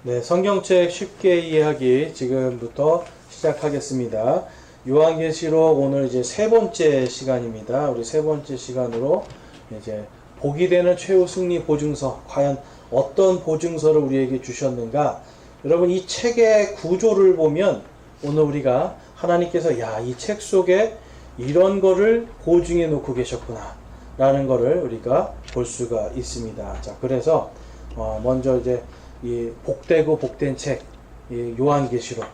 네, 성경책 쉽게 이해하기 지금부터 시작하겠습니다. 요한계시록 오늘 이제 세 번째 시간입니다. 우리 세 번째 시간으로 이제 복이 되는 최후 승리 보증서, 과연 어떤 보증서를 우리에게 주셨는가? 여러분, 이 책의 구조를 보면 오늘 우리가 하나님께서 이 책 속에 이런 거를 보증해 놓고 계셨구나 라는 거를 우리가 볼 수가 있습니다. 자, 그래서 먼저 이제 이 복되고 복된 책, 이 요한계시록,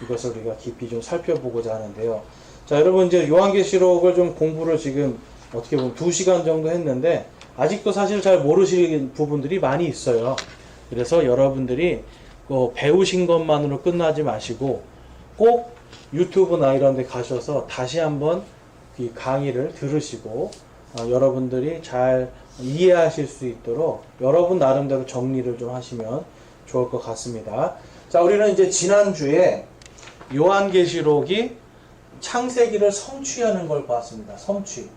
이것을 우리가 깊이 좀 살펴보고자 하는데요. 자, 여러분, 이제 요한계시록을 좀 공부를 지금 어떻게 보면 2시간 정도 했는데 아직도 사실 잘 모르시는 부분들이 많이 있어요. 그래서 여러분들이 배우신 것만으로 끝나지 마시고 꼭 유튜브나 이런 데 가셔서 다시 한번 이 강의를 들으시고 여러분들이 잘 이해하실 수 있도록 여러분 나름대로 정리를 좀 하시면 좋을 것 같습니다. 자, 우리는 이제 지난주에 요한계시록이 창세기를 성취하는 걸 봤습니다. 성취.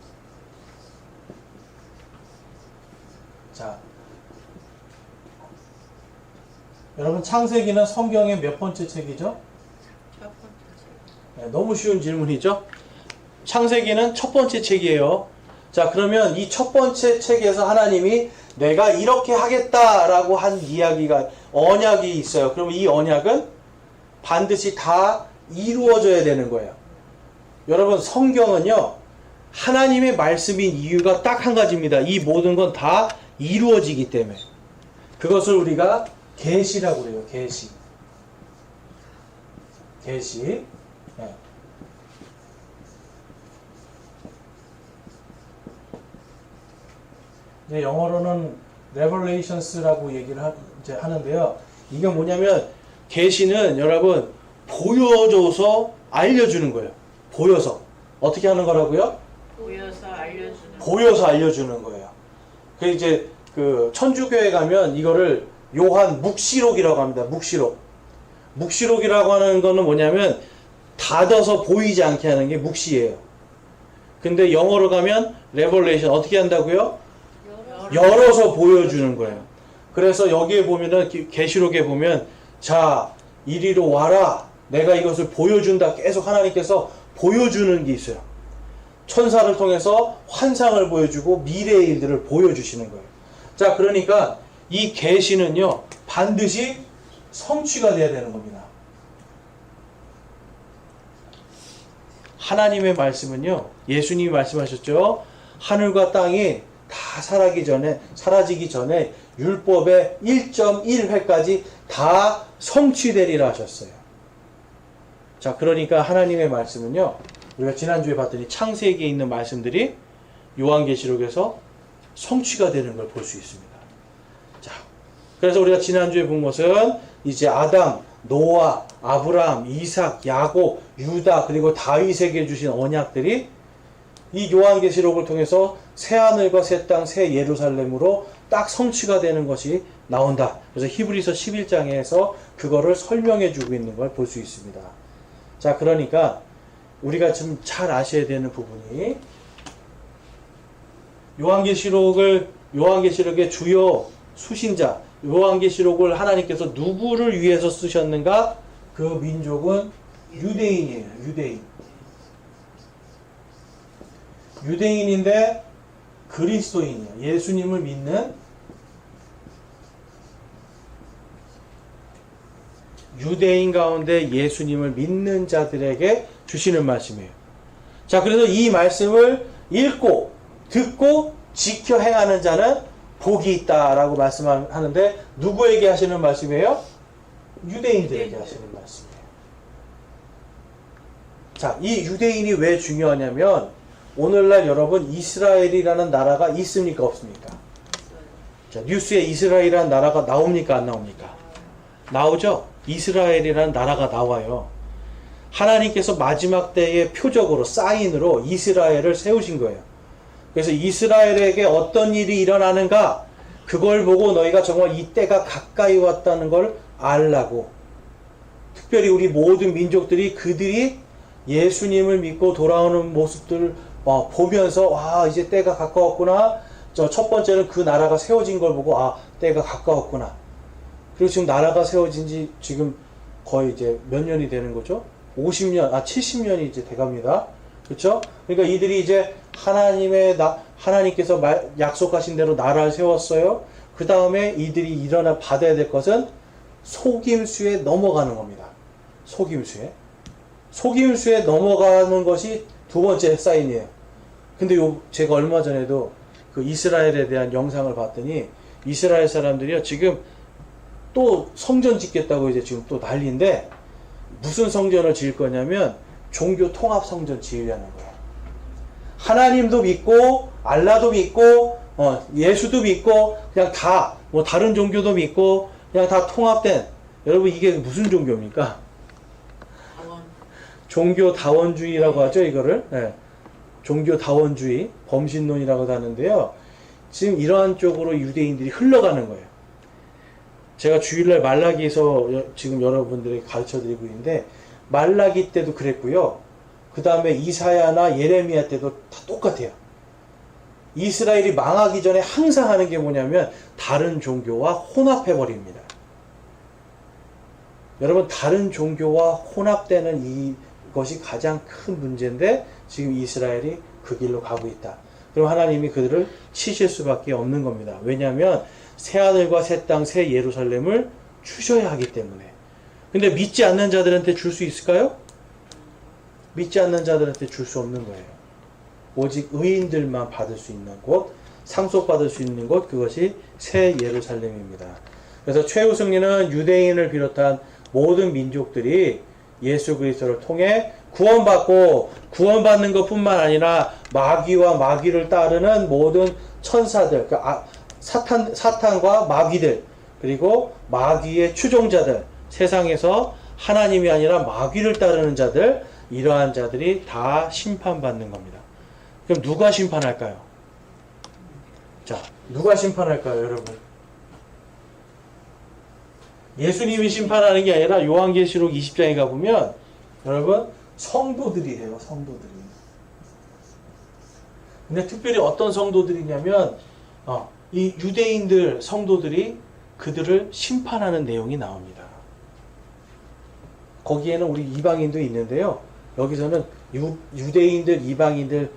자, 여러분, 창세기는 성경의 몇 번째 책이죠? 첫 번째 책. 네, 너무 쉬운 질문이죠? 창세기는 첫 번째 책이에요. 자, 그러면 이 첫 번째 책에서 하나님이 내가 이렇게 하겠다라고 한 이야기가, 언약이 있어요. 그러면 이 언약은 반드시 다 이루어져야 되는 거예요. 여러분, 성경은요, 하나님의 말씀인 이유가 딱 한 가지입니다. 이 모든 건 다 이루어지기 때문에. 그것을 우리가 계시라고 그래요. 계시. 계시. 네. 이제 영어로는 revelations라고 얘기를 이제 하는데요. 이게 뭐냐면 계시는 여러분 보여줘서 알려주는 거예요. 보여서 어떻게 하는 거라고요? 보여서 알려주는 거예요. 그 이제 그 천주교에 가면 이거를 요한 묵시록이라고 합니다. 묵시록. 묵시록이라고 하는 거는 뭐냐면 닫아서 보이지 않게 하는 게 묵시예요. 근데 영어로 가면 revelation 어떻게 한다고요? 열어서 보여주는 거예요. 그래서 여기에 보면은 계시록에 보면 자, 이리로 와라. 내가 이것을 보여준다. 계속 하나님께서 보여주는 게 있어요. 천사를 통해서 환상을 보여주고 미래의 일들을 보여주시는 거예요. 자, 그러니까 이 계시는요 반드시 성취가 돼야 되는 겁니다. 하나님의 말씀은요, 예수님이 말씀하셨죠. 하늘과 땅이 다 사라지기 전에 율법의 1.1회까지 다 성취되리라 하셨어요. 자, 그러니까 하나님의 말씀은요, 우리가 지난주에 봤더니 창세기에 있는 말씀들이 요한계시록에서 성취가 되는 걸 볼 수 있습니다. 자, 그래서 우리가 지난주에 본 것은 이제 아담, 노아, 아브라함, 이삭, 야곱, 유다, 그리고 다윗에게 주신 언약들이 이 요한계시록을 통해서 새하늘과 새 땅, 새 예루살렘으로 딱 성취가 되는 것이 나온다. 그래서 히브리서 11장에서 그거를 설명해 주고 있는 걸 볼 수 있습니다. 자, 그러니까 우리가 좀 잘 아셔야 되는 부분이 요한계시록의 주요 수신자, 요한계시록을 하나님께서 누구를 위해서 쓰셨는가? 그 민족은 유대인이에요. 유대인인데 그리스도인이에요. 예수님을 믿는 유대인 가운데 예수님을 믿는 자들에게 주시는 말씀이에요. 자, 그래서 이 말씀을 읽고 듣고 지켜 행하는 자는 복이 있다라고 말씀하는데 누구에게 하시는 말씀이에요? 유대인들에게 하시는 말씀이에요. 자, 이 유대인이 왜 중요하냐면 오늘날 여러분 이스라엘이라는 나라가 있습니까? 없습니까? 자, 뉴스에 이스라엘이라는 나라가 나옵니까? 안 나옵니까? 나오죠? 이스라엘이라는 나라가 나와요. 하나님께서 마지막 때의 표적으로, 사인으로 이스라엘을 세우신 거예요. 그래서 이스라엘에게 어떤 일이 일어나는가, 그걸 보고 너희가 정말 이 때가 가까이 왔다는 걸 알라고. 특별히 우리 모든 민족들이 그들이 예수님을 믿고 돌아오는 모습들을 보면서 이제 때가 가까웠구나. 첫 번째는 그 나라가 세워진 걸 보고 때가 가까웠구나. 그리고 지금 나라가 세워진 지 지금 거의 이제 몇 년이 되는 거죠? 50년, 70년이 이제 돼갑니다. 그렇죠? 그러니까 이들이 이제 하나님께서 약속하신 대로 나라를 세웠어요. 그 다음에 이들이 받아야 될 것은 속임수에 넘어가는 겁니다. 속임수에 넘어가는 것이 두 번째 사인이에요. 근데 제가 얼마 전에도 그 이스라엘에 대한 영상을 봤더니 이스라엘 사람들이요, 지금 또 성전 짓겠다고 이제 지금 또 난리인데, 무슨 성전을 지을 거냐면 종교 통합 성전 지으려는 거예요. 하나님도 믿고 알라도 믿고 예수도 믿고 그냥 다 뭐 다른 종교도 믿고 그냥 다 통합된, 여러분 이게 무슨 종교입니까? 종교 다원주의라고 하죠, 이거를. 네. 종교 다원주의, 범신론이라고 하는데요. 지금 이러한 쪽으로 유대인들이 흘러가는 거예요. 제가 주일날 말라기에서 지금 여러분들에게 가르쳐 드리고 있는데, 말라기 때도 그랬고요. 그 다음에 이사야나 예레미야 때도 다 똑같아요. 이스라엘이 망하기 전에 항상 하는 게 뭐냐면 다른 종교와 혼합해 버립니다. 여러분, 다른 종교와 혼합되는 이것이 가장 큰 문제인데 지금 이스라엘이 그 길로 가고 있다. 그럼 하나님이 그들을 치실 수밖에 없는 겁니다. 왜냐하면 새하늘과 새 땅, 새 예루살렘을 주셔야 하기 때문에. 근데 믿지 않는 자들한테 줄 수 있을까요? 믿지 않는 자들한테 줄 수 없는 거예요. 오직 의인들만 받을 수 있는 곳, 상속받을 수 있는 곳, 그것이 새 예루살렘입니다. 그래서 최후 승리는 유대인을 비롯한 모든 민족들이 예수 그리스도를 통해 구원받고, 구원받는 것뿐만 아니라 마귀와 마귀를 따르는 모든 천사들, 사탄과 마귀들, 그리고 마귀의 추종자들, 세상에서 하나님이 아니라 마귀를 따르는 자들, 이러한 자들이 다 심판받는 겁니다. 그럼 누가 심판할까요? 자, 누가 심판할까요, 여러분? 예수님이 심판하는 게 아니라 요한계시록 20장에 가보면 여러분, 성도들이에요, 성도들이. 근데 특별히 어떤 성도들이냐면 이 유대인들 성도들이 그들을 심판하는 내용이 나옵니다. 거기에는 우리 이방인도 있는데요. 여기서는 유대인들, 이방인들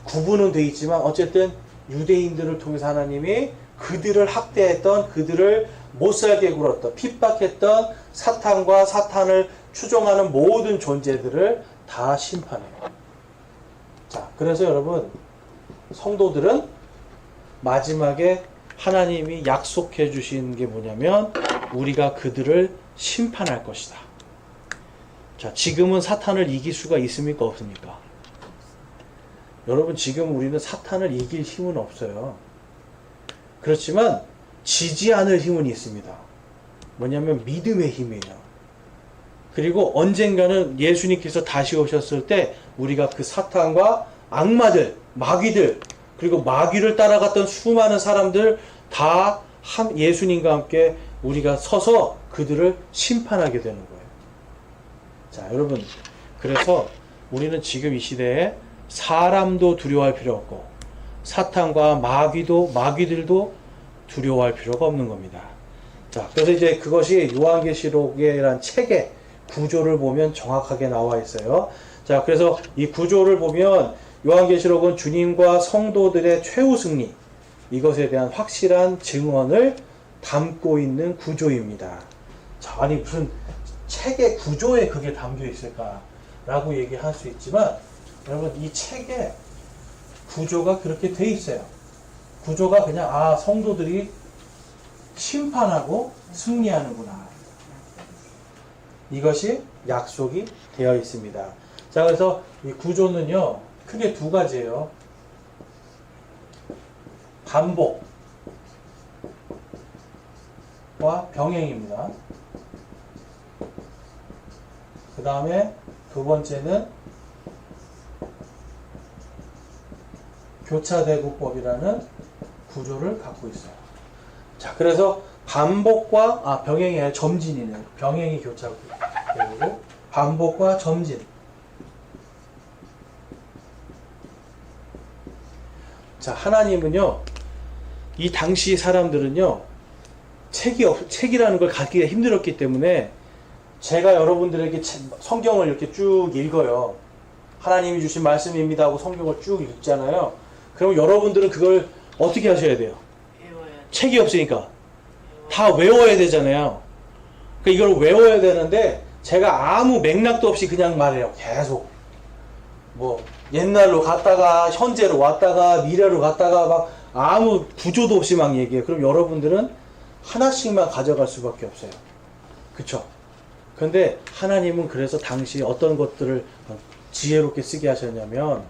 구분은 되어 있지만 어쨌든 유대인들을 통해서 하나님이 그들을 학대했던, 그들을 못살게 굴었던, 핍박했던 사탄과 사탄을 추종하는 모든 존재들을 다 심판해요. 자, 그래서 여러분, 성도들은 마지막에 하나님이 약속해 주신 게 뭐냐면 우리가 그들을 심판할 것이다. 자, 지금은 사탄을 이길 수가 있습니까, 없습니까? 여러분, 지금 우리는 사탄을 이길 힘은 없어요. 그렇지만 지지 않을 힘은 있습니다. 뭐냐면 믿음의 힘이에요. 그리고 언젠가는 예수님께서 다시 오셨을 때 우리가 그 사탄과 악마들, 마귀들, 그리고 마귀를 따라갔던 수많은 사람들 다 예수님과 함께 우리가 서서 그들을 심판하게 되는 거예요. 자, 여러분, 그래서 우리는 지금 이 시대에 사람도 두려워할 필요 없고 사탄과 마귀들도 두려워할 필요가 없는 겁니다. 자, 그래서 이제 그것이 요한계시록이라는 책의 구조를 보면 정확하게 나와 있어요. 자, 그래서 이 구조를 보면 요한계시록은 주님과 성도들의 최후 승리, 이것에 대한 확실한 증언을 담고 있는 구조입니다. 자, 아니 무슨 책의 구조에 그게 담겨 있을까라고 얘기할 수 있지만 여러분, 이 책의 구조가 그렇게 돼 있어요. 구조가 그냥 성도들이 심판하고 승리하는구나, 이것이 약속이 되어 있습니다. 자, 그래서 이 구조는요 크게 두 가지예요. 반복과 병행입니다. 그 다음에 두 번째는 교차대구법이라는 구조를 갖고 있어요. 자, 그래서 반복과 병행이 아니라 점진이네요. 병행이 교차대구고 반복과 점진. 자, 하나님은요, 이 당시 사람들은요, 책이라는 걸 갖기가 힘들었기 때문에 제가 여러분들에게 성경을 이렇게 쭉 읽어요. 하나님이 주신 말씀입니다 하고 성경을 쭉 읽잖아요. 그럼 여러분들은 그걸 어떻게 하셔야 돼요? 배워야 돼. 책이 없으니까 다 외워야 되잖아요. 그러니까 이걸 외워야 되는데 제가 아무 맥락도 없이 그냥 말해요. 계속 뭐 옛날로 갔다가 현재로 왔다가 미래로 갔다가 막 아무 구조도 없이 막 얘기해요. 그럼 여러분들은 하나씩만 가져갈 수밖에 없어요. 그쵸? 그런데 하나님은 그래서 당시 어떤 것들을 지혜롭게 쓰게 하셨냐면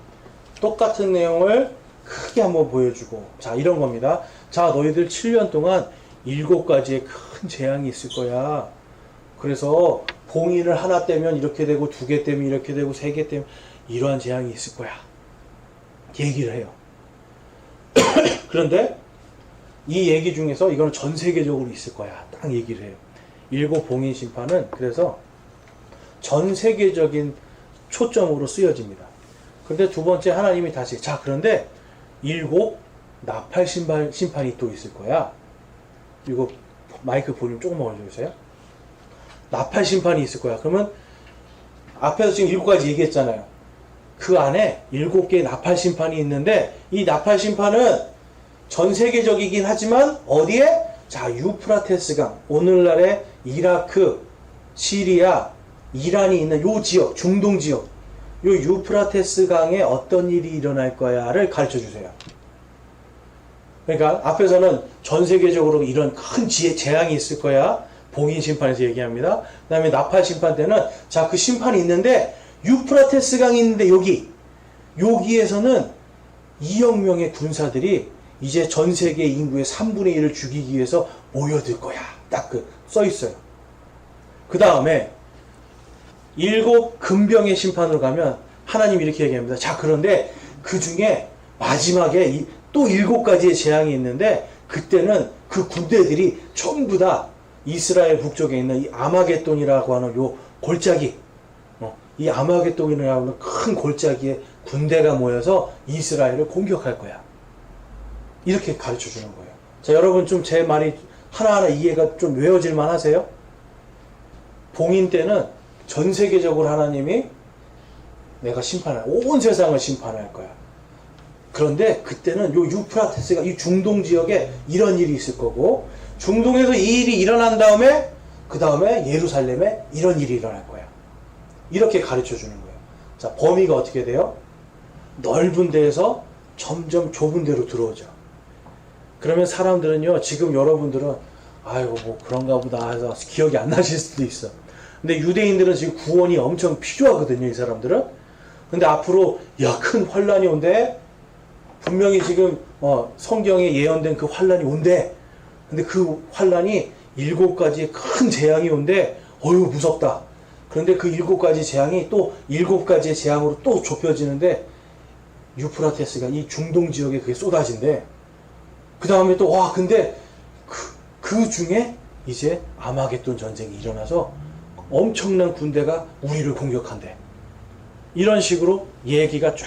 똑같은 내용을 크게 한번 보여주고, 자 이런 겁니다. 자 너희들 7년 동안 7가지의 큰 재앙이 있을 거야. 그래서 봉인을 하나 떼면 이렇게 되고 2개 떼면 이렇게 되고 3개 떼면 이러한 재앙이 있을 거야. 얘기를 해요. 그런데 이 얘기 중에서 이거는 전 세계적으로 있을 거야. 딱 얘기를 해요. 7 봉인 심판은 그래서 전 세계적인 초점으로 쓰여집니다. 그런데 두 번째 하나님이 다시 자 그런데 7 나팔 심판이 또 있을 거야. 이거 마이크 볼륨 조금만 올려주세요. 나팔 심판이 있을 거야. 그러면 앞에서 지금 7가지 얘기했잖아요. 그 안에 7개의 나팔 심판이 있는데 이 나팔 심판은 전 세계적이긴 하지만 어디에? 자 유프라테스강, 오늘날의 이라크, 시리아, 이란이 있는 요 지역, 중동 지역, 요 유프라테스강에 어떤 일이 일어날 거야를 가르쳐 주세요. 그러니까 앞에서는 전 세계적으로 이런 큰 재앙이 있을 거야. 봉인 심판에서 얘기합니다. 그 다음에 나팔 심판 때는 자 그 심판이 있는데 유프라테스강이 있는데 여기에서는 2억 명의 군사들이 이제 전 세계 인구의 3분의 1을 죽이기 위해서 모여들 거야. 딱 그 써 있어요. 그 다음에 7 금병의 심판으로 가면 하나님이 이렇게 얘기합니다. 자 그런데 그 중에 마지막에 또 7가지의 재앙이 있는데 그때는 그 군대들이 전부 다 이스라엘 북쪽에 있는 이 아마겟돈이라고 하는 요 골짜기, 이 아마겟돈이라고 하는 큰 골짜기에 군대가 모여서 이스라엘을 공격할 거야. 이렇게 가르쳐 주는 거예요. 자, 여러분 좀 제 말이 하나하나 이해가 좀 외워질만 하세요? 봉인 때는 전 세계적으로 하나님이 내가 온 세상을 심판할 거야. 그런데 그때는 요 유프라테스가 이 중동 지역에 이런 일이 있을 거고, 중동에서 이 일이 일어난 다음에 그 다음에 예루살렘에 이런 일이 일어날 거야. 이렇게 가르쳐 주는 거예요. 자, 범위가 어떻게 돼요? 넓은 데에서 점점 좁은 데로 들어오죠. 그러면 사람들은요, 지금 여러분들은 아이고 뭐 그런가 보다 해서 기억이 안 나실 수도 있어. 근데 유대인들은 지금 구원이 엄청 필요하거든요, 이 사람들은. 근데 앞으로 큰 환란이 온대. 분명히 지금 성경에 예언된 그 환란이 온대. 근데 그 환란이 7가지의 큰 재앙이 온대. 어휴 무섭다. 그런데 그 7가지 재앙이 또 7가지의 재앙으로 또 좁혀지는데 유프라테스가 이 중동 지역에 그게 쏟아진대. 그 다음에 또 근데 그 중에 이제 아마겟돈 전쟁이 일어나서 엄청난 군대가 우리를 공격한대. 이런 식으로 얘기가 쫙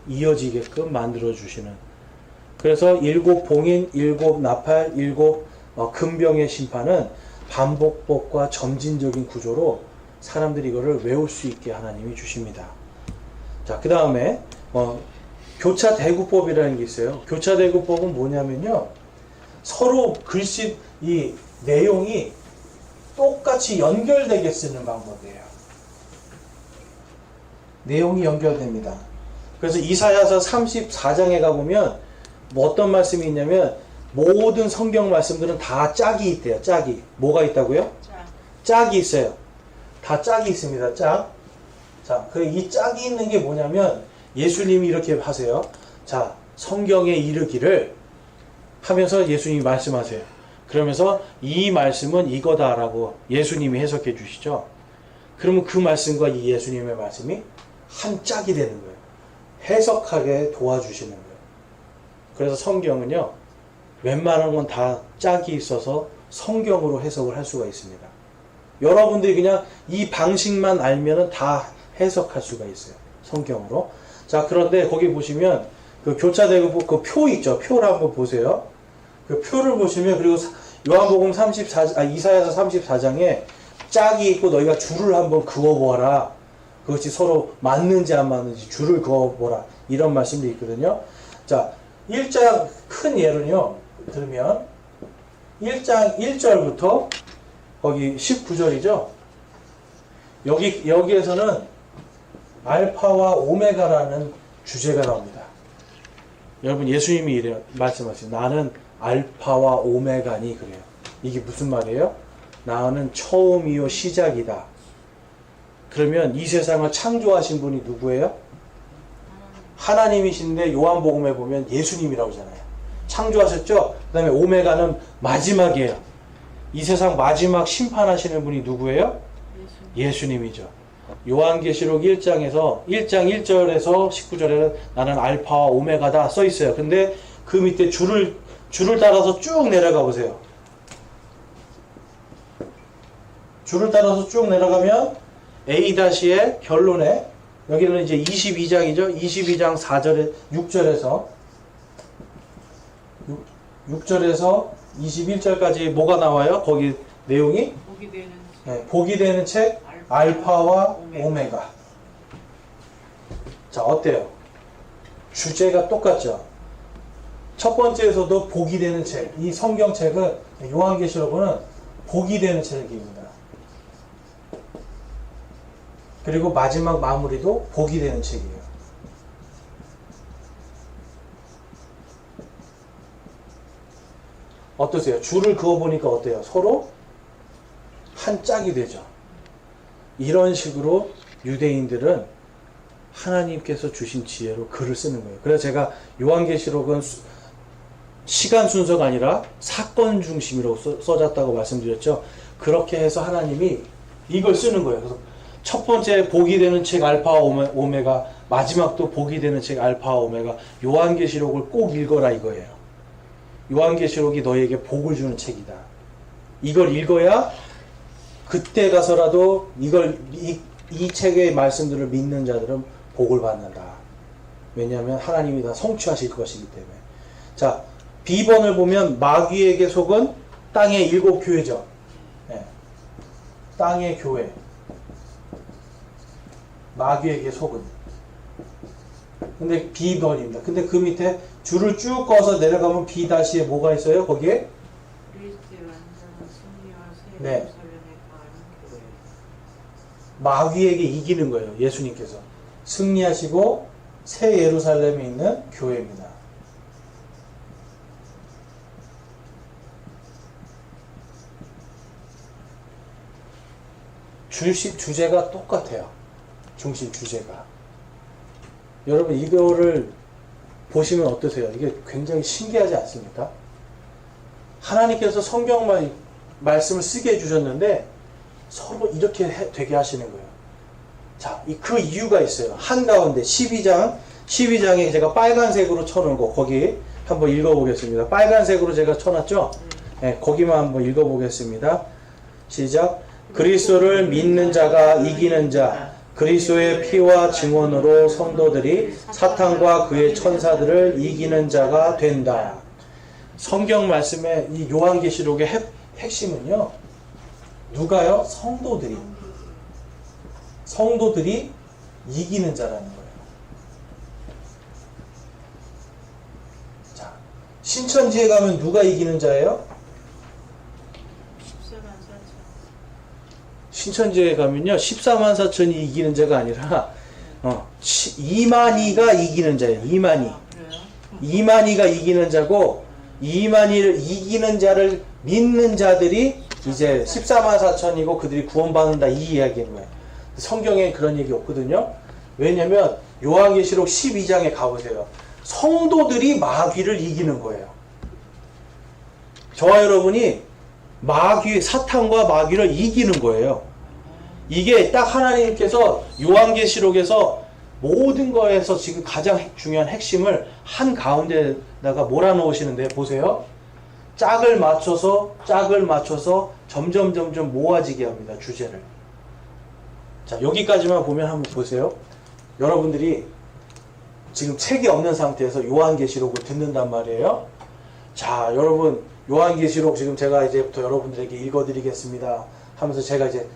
이어지게끔 만들어 주시는. 그래서 7 봉인, 7 나팔, 7 금병의 심판은 반복법과 점진적인 구조로 사람들이 이거를 외울 수 있게 하나님이 주십니다. 자, 그 다음에 교차대구법이라는 게 있어요. 교차대구법은 뭐냐면요, 서로 글씨 이 내용이 똑같이 연결되게 쓰는 방법이에요. 내용이 연결됩니다. 그래서 이사야서 34장에 가보면 뭐 어떤 말씀이 있냐면 모든 성경 말씀들은 다 짝이 있대요. 짝이. 뭐가 있다고요? 짝이 있어요. 다 짝이 있습니다. 짝. 자, 이 짝이 있는 게 뭐냐면 예수님이 이렇게 하세요. 자, 성경에 이르기를 하면서 예수님이 말씀하세요. 그러면서 이 말씀은 이거다라고 예수님이 해석해 주시죠. 그러면 그 말씀과 이 예수님의 말씀이 한 짝이 되는 거예요. 해석하게 도와주시는 거예요. 그래서 성경은요, 웬만한 건 다 짝이 있어서 성경으로 해석을 할 수가 있습니다. 여러분들이 그냥 이 방식만 알면은 다 해석할 수가 있어요. 성경으로. 자, 그런데 거기 보시면 그 교차대구법 그 표 있죠. 표를 한번 보세요. 그 표를 보시면 그리고 요한복음 이사야서 34장에 짝이 있고 너희가 줄을 한번 그어보아라. 그것이 서로 맞는지 안 맞는지 줄을 그어보라. 이런 말씀도 있거든요. 자, 1장 큰 예로는요. 들으면 1장 1절부터 거기 19절이죠. 여기에서는 알파와 오메가라는 주제가 나옵니다. 여러분 예수님이 이래요. 말씀하세요. 나는 알파와 오메가니 그래요. 이게 무슨 말이에요? 나는 처음이요 시작이다. 그러면 이 세상을 창조하신 분이 누구예요? 하나님이신데 요한복음에 보면 예수님이라고 하잖아요. 창조하셨죠? 그 다음에 오메가는 마지막이에요. 이 세상 마지막 심판하시는 분이 누구예요? 예수님이죠. 요한계시록 1장에서 1장 1절에서 19절에는 나는 알파와 오메가다 써 있어요. 근데 그 밑에 줄을 따라서 쭉 내려가 보세요. 줄을 따라서 쭉 내려가면 A-의 결론에 여기는 이제 22장이죠. 22장 4절에 6절에서 21절까지 뭐가 나와요? 거기 내용이 복이 되는 책 알파와 오메가. 자, 어때요? 주제가 똑같죠? 첫 번째에서도 복이 되는 책. 이 성경책은 요한계시록은 복이 되는 책입니다. 그리고 마지막 마무리도 복이 되는 책이에요. 어떠세요? 줄을 그어보니까 어때요? 서로 한 짝이 되죠. 이런 식으로 유대인들은 하나님께서 주신 지혜로 글을 쓰는 거예요. 그래서 제가 요한계시록은 시간 순서가 아니라 사건 중심으로 써졌다고 말씀드렸죠. 그렇게 해서 하나님이 이걸 쓰는 거예요. 그래서 첫 번째 복이 되는 책 알파와 오메가, 마지막도 복이 되는 책 알파와 오메가. 요한계시록을 꼭 읽어라 이거예요. 요한계시록이 너에게 복을 주는 책이다. 이걸 읽어야 그때 가서라도 이 책의 말씀들을 믿는 자들은 복을 받는다. 왜냐하면 하나님이 다 성취하실 것이기 때문에. 자, B번을 보면 마귀에게 속은 땅의 7 교회죠. 네. 땅의 교회. 마귀에게 속은. 근데 B번입니다. 근데 그 밑에 줄을 쭉 꺼서 내려가면 B-에 뭐가 있어요? 거기에? 네. 마귀에게 이기는 거예요. 예수님께서. 승리하시고 새 예루살렘에 있는 교회입니다. 주제가 똑같아요. 중심 주제가. 여러분 이거를 보시면 어떠세요? 이게 굉장히 신기하지 않습니까? 하나님께서 성경 말씀을 쓰게 해주셨는데 서로 이렇게 되게 하시는 거예요. 자, 그 이유가 있어요. 한가운데 12장에 제가 빨간색으로 쳐놓은 거 거기 한번 읽어보겠습니다. 빨간색으로 제가 쳐놨죠? 네, 거기만 한번 읽어보겠습니다. 시작. 그리스도를 믿는 자가 이기는 자, 그리스도의 피와 증언으로 성도들이 사탄과 그의 천사들을 이기는 자가 된다. 성경 말씀의 이 요한계시록의 핵심은요. 누가요? 성도들이 이기는 자라는 거예요. 자, 신천지에 가면 누가 이기는 자예요? 신천지에 가면요 14만 4천이 이기는 자가 아니라 2만이가 이기는 자예요. 2만이가 이기는 자고 2만이를 이기는 자를 믿는 자들이 이제 14만 4천이고 그들이 구원받는다 이 이야기인 거예요. 성경에 그런 얘기 없거든요. 왜냐면 요한계시록 12장에 가보세요. 성도들이 마귀를 이기는 거예요. 저와 여러분이 사탄과 마귀를 이기는 거예요. 이게 딱 하나님께서 요한계시록에서 모든 거에서 지금 가장 중요한 핵심을 한 가운데다가 몰아넣으시는데 보세요. 짝을 맞춰서 점점 모아지게 합니다. 주제를. 자, 여기까지만 보면 한번 보세요. 여러분들이 지금 책이 없는 상태에서 요한계시록을 듣는단 말이에요. 자, 여러분 요한계시록 지금 제가 이제부터 여러분들에게 읽어드리겠습니다 하면서 제가 이제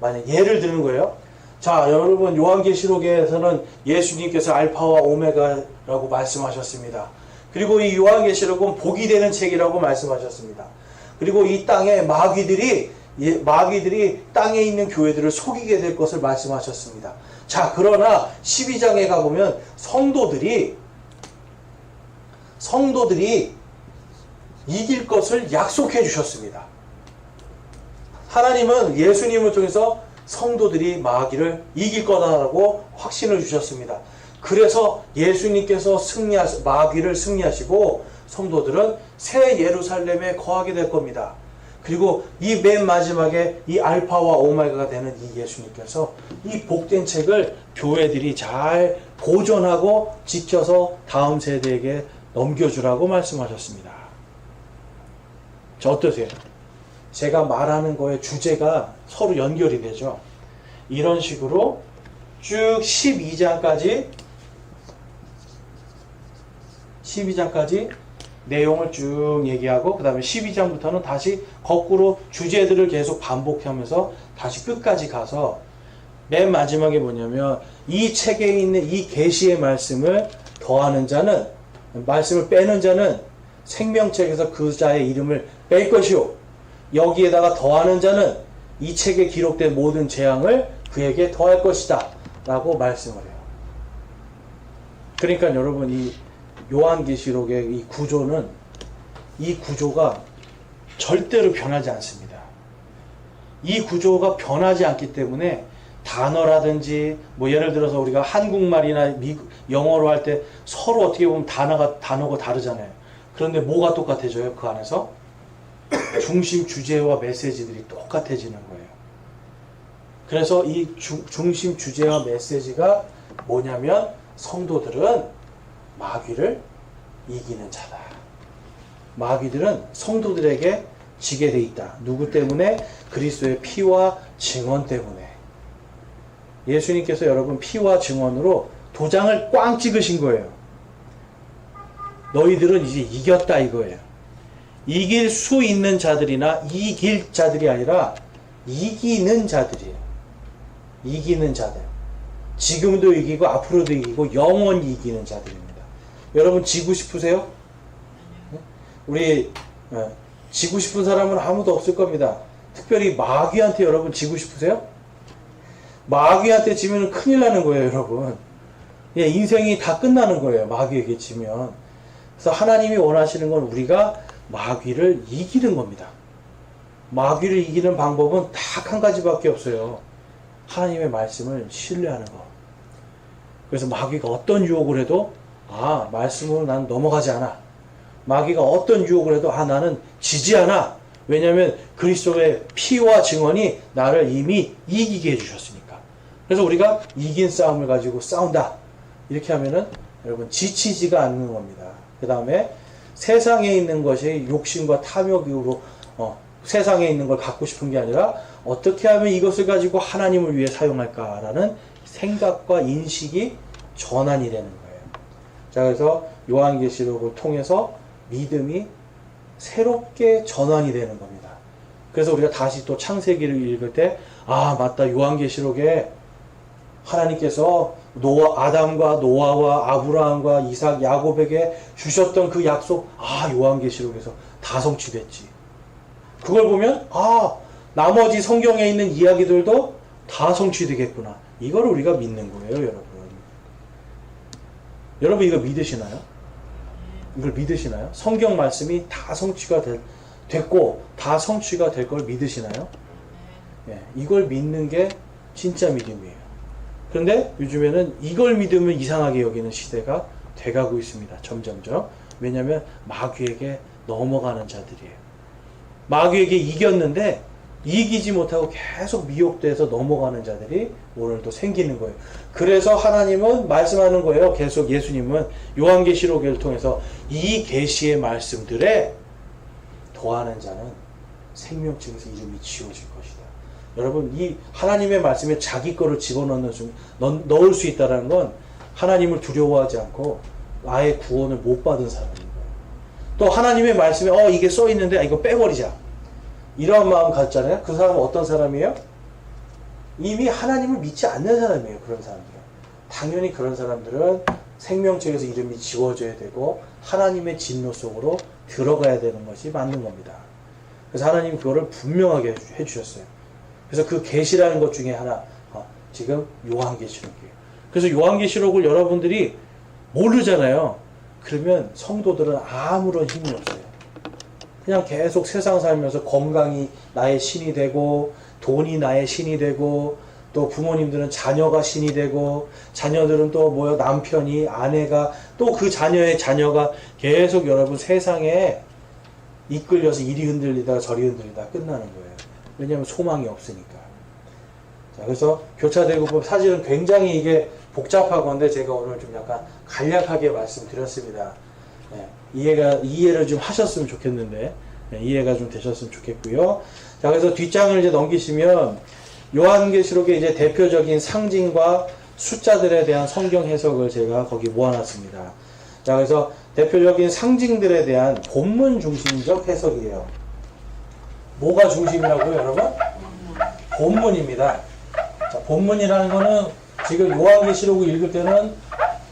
만약 예를 드는 거예요. 자, 여러분 요한계시록에서는 예수님께서 알파와 오메가라고 말씀하셨습니다. 그리고 이 요한계시록은 복이 되는 책이라고 말씀하셨습니다. 그리고 이 땅에 마귀들이 땅에 있는 교회들을 속이게 될 것을 말씀하셨습니다. 자, 그러나 12장에 가보면 성도들이 이길 것을 약속해 주셨습니다. 하나님은 예수님을 통해서 성도들이 마귀를 이길 거다라고 확신을 주셨습니다. 그래서 예수님께서 마귀를 승리하시고 성도들은 새 예루살렘에 거하게 될 겁니다. 그리고 이 맨 마지막에 이 알파와 오메가가 되는 이 예수님께서 이 복된 책을 교회들이 잘 보존하고 지켜서 다음 세대에게 넘겨주라고 말씀하셨습니다. 자, 어떠세요? 제가 말하는 거의 주제가 서로 연결이 되죠. 이런 식으로 쭉 12장까지 내용을 쭉 얘기하고 그 다음에 12장부터는 다시 거꾸로 주제들을 계속 반복하면서 다시 끝까지 가서 맨 마지막에 뭐냐면 이 책에 있는 이 계시의 말씀을 더하는 자는, 말씀을 빼는 자는 생명책에서 그 자의 이름을 뺄 것이요 여기에다가 더하는 자는 이 책에 기록된 모든 재앙을 그에게 더할 것이다 라고 말씀을 해요. 그러니까 여러분 이 요한계시록의 이 구조가 절대로 변하지 않습니다. 이 구조가 변하지 않기 때문에 단어라든지 뭐 예를 들어서 우리가 한국말이나 영어로 할 때 서로 어떻게 보면 단어가 다르잖아요. 그런데 뭐가 똑같아져요? 그 안에서 중심 주제와 메시지들이 똑같아지는 거예요. 그래서 이 중심 주제와 메시지가 뭐냐면 성도들은 마귀를 이기는 자다. 마귀들은 성도들에게 지게 돼 있다. 누구 때문에? 그리스도의 피와 증언 때문에. 예수님께서 여러분 피와 증언으로 도장을 꽝 찍으신 거예요. 너희들은 이제 이겼다 이거예요. 이길 수 있는 자들이나 이길 자들이 아니라 이기는 자들이에요. 이기는 자들. 지금도 이기고 앞으로도 이기고 영원히 이기는 자들입니다. 여러분 지고 싶으세요? 우리 지고 싶은 사람은 아무도 없을 겁니다. 특별히 마귀한테 여러분 지고 싶으세요? 마귀한테 지면 큰일 나는 거예요, 여러분. 예, 인생이 다 끝나는 거예요, 마귀에게 지면. 그래서 하나님이 원하시는 건 우리가 마귀를 이기는 겁니다. 마귀를 이기는 방법은 딱 한 가지밖에 없어요. 하나님의 말씀을 신뢰하는 거. 그래서 마귀가 어떤 유혹을 해도 말씀으로 난 넘어가지 않아. 마귀가 어떤 유혹을 해도 나는 지지 않아. 왜냐하면 그리스도의 피와 증언이 나를 이미 이기게 해주셨으니까. 그래서 우리가 이긴 싸움을 가지고 싸운다. 이렇게 하면은 여러분 지치지가 않는 겁니다. 그 다음에 세상에 있는 것이 욕심과 탐욕으로 세상에 있는 걸 갖고 싶은 게 아니라 어떻게 하면 이것을 가지고 하나님을 위해 사용할까라는 생각과 인식이 전환이 되는 거예요. 자, 그래서 요한계시록을 통해서 믿음이 새롭게 전환이 되는 겁니다. 그래서 우리가 다시 또 창세기를 읽을 때 맞다, 요한계시록에 하나님께서 아담과 노아와 아브라함과 이삭, 야곱에게 주셨던 그 약속, 요한계시록에서 다 성취됐지. 그걸 보면 나머지 성경에 있는 이야기들도 다 성취되겠구나. 이걸 우리가 믿는 거예요, 여러분. 여러분 이거 믿으시나요? 이걸 믿으시나요? 성경 말씀이 다 성취가 됐고 다 성취가 될 걸 믿으시나요? 예, 이걸 믿는 게 진짜 믿음이에요. 그런데 요즘에는 이걸 믿으면 이상하게 여기는 시대가 돼가고 있습니다. 점점점. 왜냐하면 마귀에게 넘어가는 자들이에요. 마귀에게 이겼는데 이기지 못하고 계속 미혹돼서 넘어가는 자들이 오늘도 생기는 거예요. 그래서 하나님은 말씀하는 거예요. 계속 예수님은 요한계시록을 통해서 이 계시의 말씀들에 더하는 자는 생명책에서 이름이 지워질 것이다. 여러분 이 하나님의 말씀에 자기 거를 넣을 수 있다는 건 하나님을 두려워하지 않고 아예 구원을 못 받은 사람인 거예요. 또 하나님의 말씀에 이게 써 있는데 이거 빼버리자. 이런 마음 갖잖아요. 그 사람은 어떤 사람이에요? 이미 하나님을 믿지 않는 사람이에요. 그런 사람들은. 당연히 그런 사람들은 생명책에서 이름이 지워져야 되고 하나님의 진노 속으로 들어가야 되는 것이 맞는 겁니다. 그래서 하나님이 그거를 분명하게 해주셨어요. 그래서 그 계시라는 것 중에 하나 지금 요한계시록이에요. 그래서 요한계시록을 여러분들이 모르잖아요. 그러면 성도들은 아무런 힘이 없어요. 그냥 계속 세상 살면서 건강이 나의 신이 되고 돈이 나의 신이 되고 또 부모님들은 자녀가 신이 되고 자녀들은 또 뭐요 남편이 아내가 또 그 자녀의 자녀가 계속 여러분 세상에 이끌려서 이리 흔들리다가 저리 흔들리다가 끝나는 거예요. 왜냐하면 소망이 없으니까. 자, 그래서 교차대구법 사실은 굉장히 이게 복잡하건데 제가 오늘 좀 약간 간략하게 말씀드렸습니다. 네, 이해를 좀 하셨으면 좋겠는데 이해가 좀 되셨으면 좋겠고요. 자, 그래서 뒷장을 이제 넘기시면 요한계시록의 이제 대표적인 상징과 숫자들에 대한 성경 해석을 제가 거기 모아놨습니다. 자, 그래서 대표적인 상징들에 대한 본문 중심적 해석이에요. 뭐가 중심이라고요, 여러분? 본문입니다. 자, 본문이라는 거는 지금 요한계시록을 읽을 때는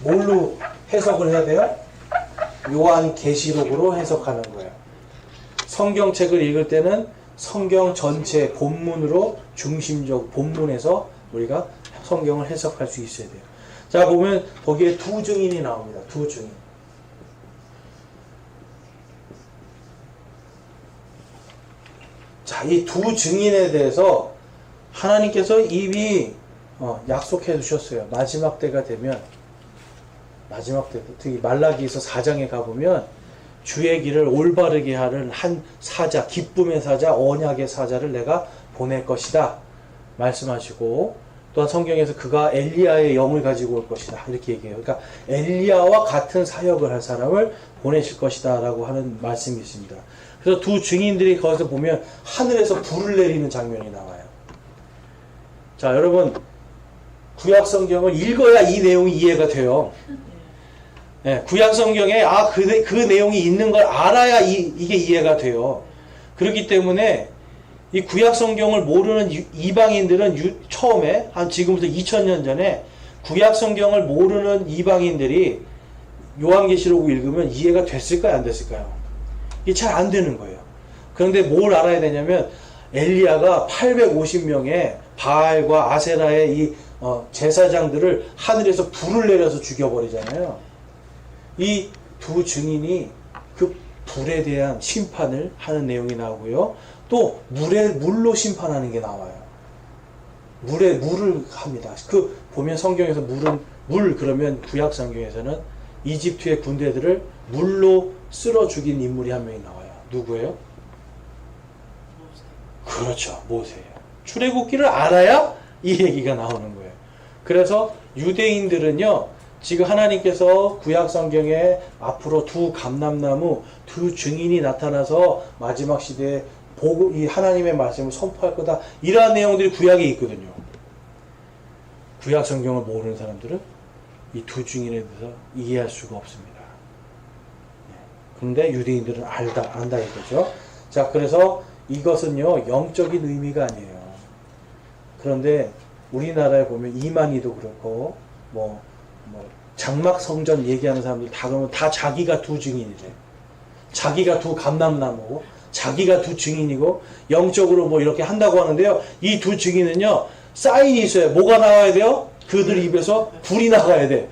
뭘로 해석을 해야 돼요? 요한계시록으로 해석하는 거예요. 성경책을 읽을 때는 성경 전체 본문으로 중심적 본문에서 우리가 성경을 해석할 수 있어야 돼요. 자, 보면 거기에 두 증인이 나옵니다. 두 증인. 자, 이 두 증인에 대해서 하나님께서 이미 약속해 주셨어요. 마지막 때가 되면 마지막 때 특히 말라기에서 4장에 가보면 주의 길을 올바르게 하는 한 사자, 기쁨의 사자, 언약의 사자를 내가 보낼 것이다 말씀하시고, 또한 성경에서 그가 엘리야의 영을 가지고 올 것이다 이렇게 얘기해요. 그러니까 엘리야와 같은 사역을 할 사람을 보내실 것이다 라고 하는 말씀이 있습니다. 그래서 두 증인들이 거기서 보면 하늘에서 불을 내리는 장면이 나와요. 자, 여러분 구약 성경을 읽어야 이 내용이 이해가 돼요. 네, 구약 성경에 그 내용이 있는 걸 알아야 이게 이해가 돼요. 그렇기 때문에 이 구약 성경을 모르는 이방인들은 처음에 한 지금부터 2000년 전에 구약 성경을 모르는 이방인들이 요한계시록을 읽으면 이해가 됐을까요, 안 됐을까요? 이게 잘 안 되는 거예요. 그런데 뭘 알아야 되냐면 엘리야가 850명의 바알과 아세라의 이 제사장들을 하늘에서 불을 내려서 죽여버리잖아요. 이 두 증인이 그 불에 대한 심판을 하는 내용이 나오고요. 또 물로 심판하는 게 나와요. 물을 합니다. 그 보면 성경에서 물 그러면 구약 성경에서는 이집트의 군대들을 물로 쓸어 죽인 인물이 한 명이 나와요. 누구예요? 그렇죠. 모세예요. 출애굽기를 알아야 이 얘기가 나오는 거예요. 그래서 유대인들은요, 지금 하나님께서 구약 성경에 앞으로 두 감람나무, 두 증인이 나타나서 마지막 시대에 이 하나님의 말씀을 선포할 거다, 이러한 내용들이 구약에 있거든요. 구약 성경을 모르는 사람들은 이 두 증인에 대해서 이해할 수가 없습니다. 그런데 유대인들은 안다 이거죠. 자, 그래서 이것은요 영적인 의미가 아니에요. 그런데 우리나라에 보면 이만희도 그렇고 장막 성전 얘기하는 사람들 다 그러면 다 자기가 두 증인이래. 자기가 두 감람나무고 자기가 두 증인이고 영적으로 이렇게 한다고 하는데요. 이 두 증인은요 사인이 있어요. 뭐가 나와야 돼요? 그들 입에서 불이 나가야 돼.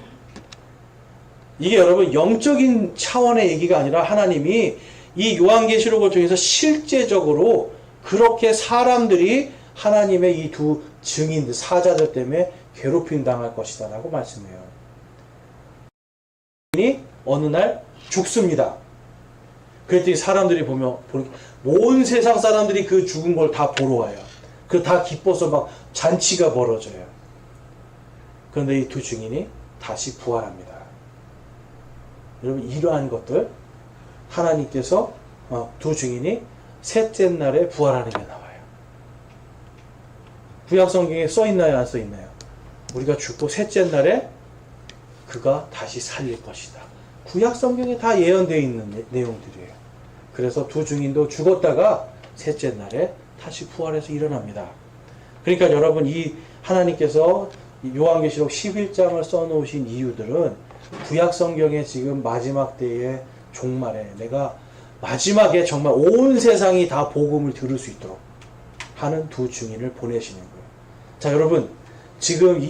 이게 여러분 영적인 차원의 얘기가 아니라 하나님이 이 요한계시록을 통해서 실제적으로 그렇게 사람들이 하나님의 이 두 증인들, 사자들 때문에 괴롭힘 당할 것이다 라고 말씀해요. 어느 날 죽습니다. 그랬더니 사람들이 보면 온 세상 사람들이 그 죽은 걸 다 보러 와요. 그 다 기뻐서 막 잔치가 벌어져요. 그런데 이 두 증인이 다시 부활합니다. 여러분 이러한 것들 하나님께서 두 증인이 셋째 날에 부활하는 게 나와요. 구약 성경에 써 있나요, 안 써 있나요? 우리가 죽고 셋째 날에 그가 다시 살릴 것이다. 구약 성경에 다 예언되어 있는 내용들이에요. 그래서 두 증인도 죽었다가 셋째 날에 다시 부활해서 일어납니다. 그러니까 여러분, 이 하나님께서 요한계시록 11장을 써놓으신 이유들은 구약 성경에 지금 마지막 때의 종말에 내가 마지막에 정말 온 세상이 다 복음을 들을 수 있도록 하는 두 증인을 보내시는 거예요. 자, 여러분, 지금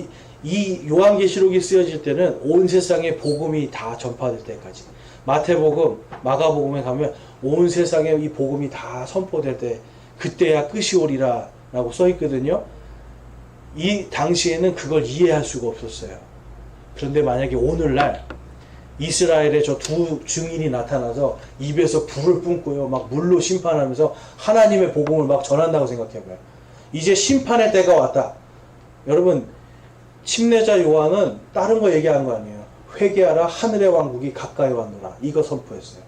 이 요한계시록이 쓰여질 때는 온 세상에 복음이 다 전파될 때까지, 마태복음, 마가복음에 가면 온 세상에 이 복음이 다 선포될 때, 그때야 끝이 오리라 라고 써있거든요. 이 당시에는 그걸 이해할 수가 없었어요. 그런데 만약에 오늘날 이스라엘에 저 두 증인이 나타나서 입에서 불을 뿜고요, 막 물로 심판하면서 하나님의 복음을 막 전한다고 생각해봐요. 이제 심판의 때가 왔다. 여러분, 침례자 요한은 다른 거 얘기한 거 아니에요. 회개하라, 하늘의 왕국이 가까이 왔노라, 이거 선포했어요.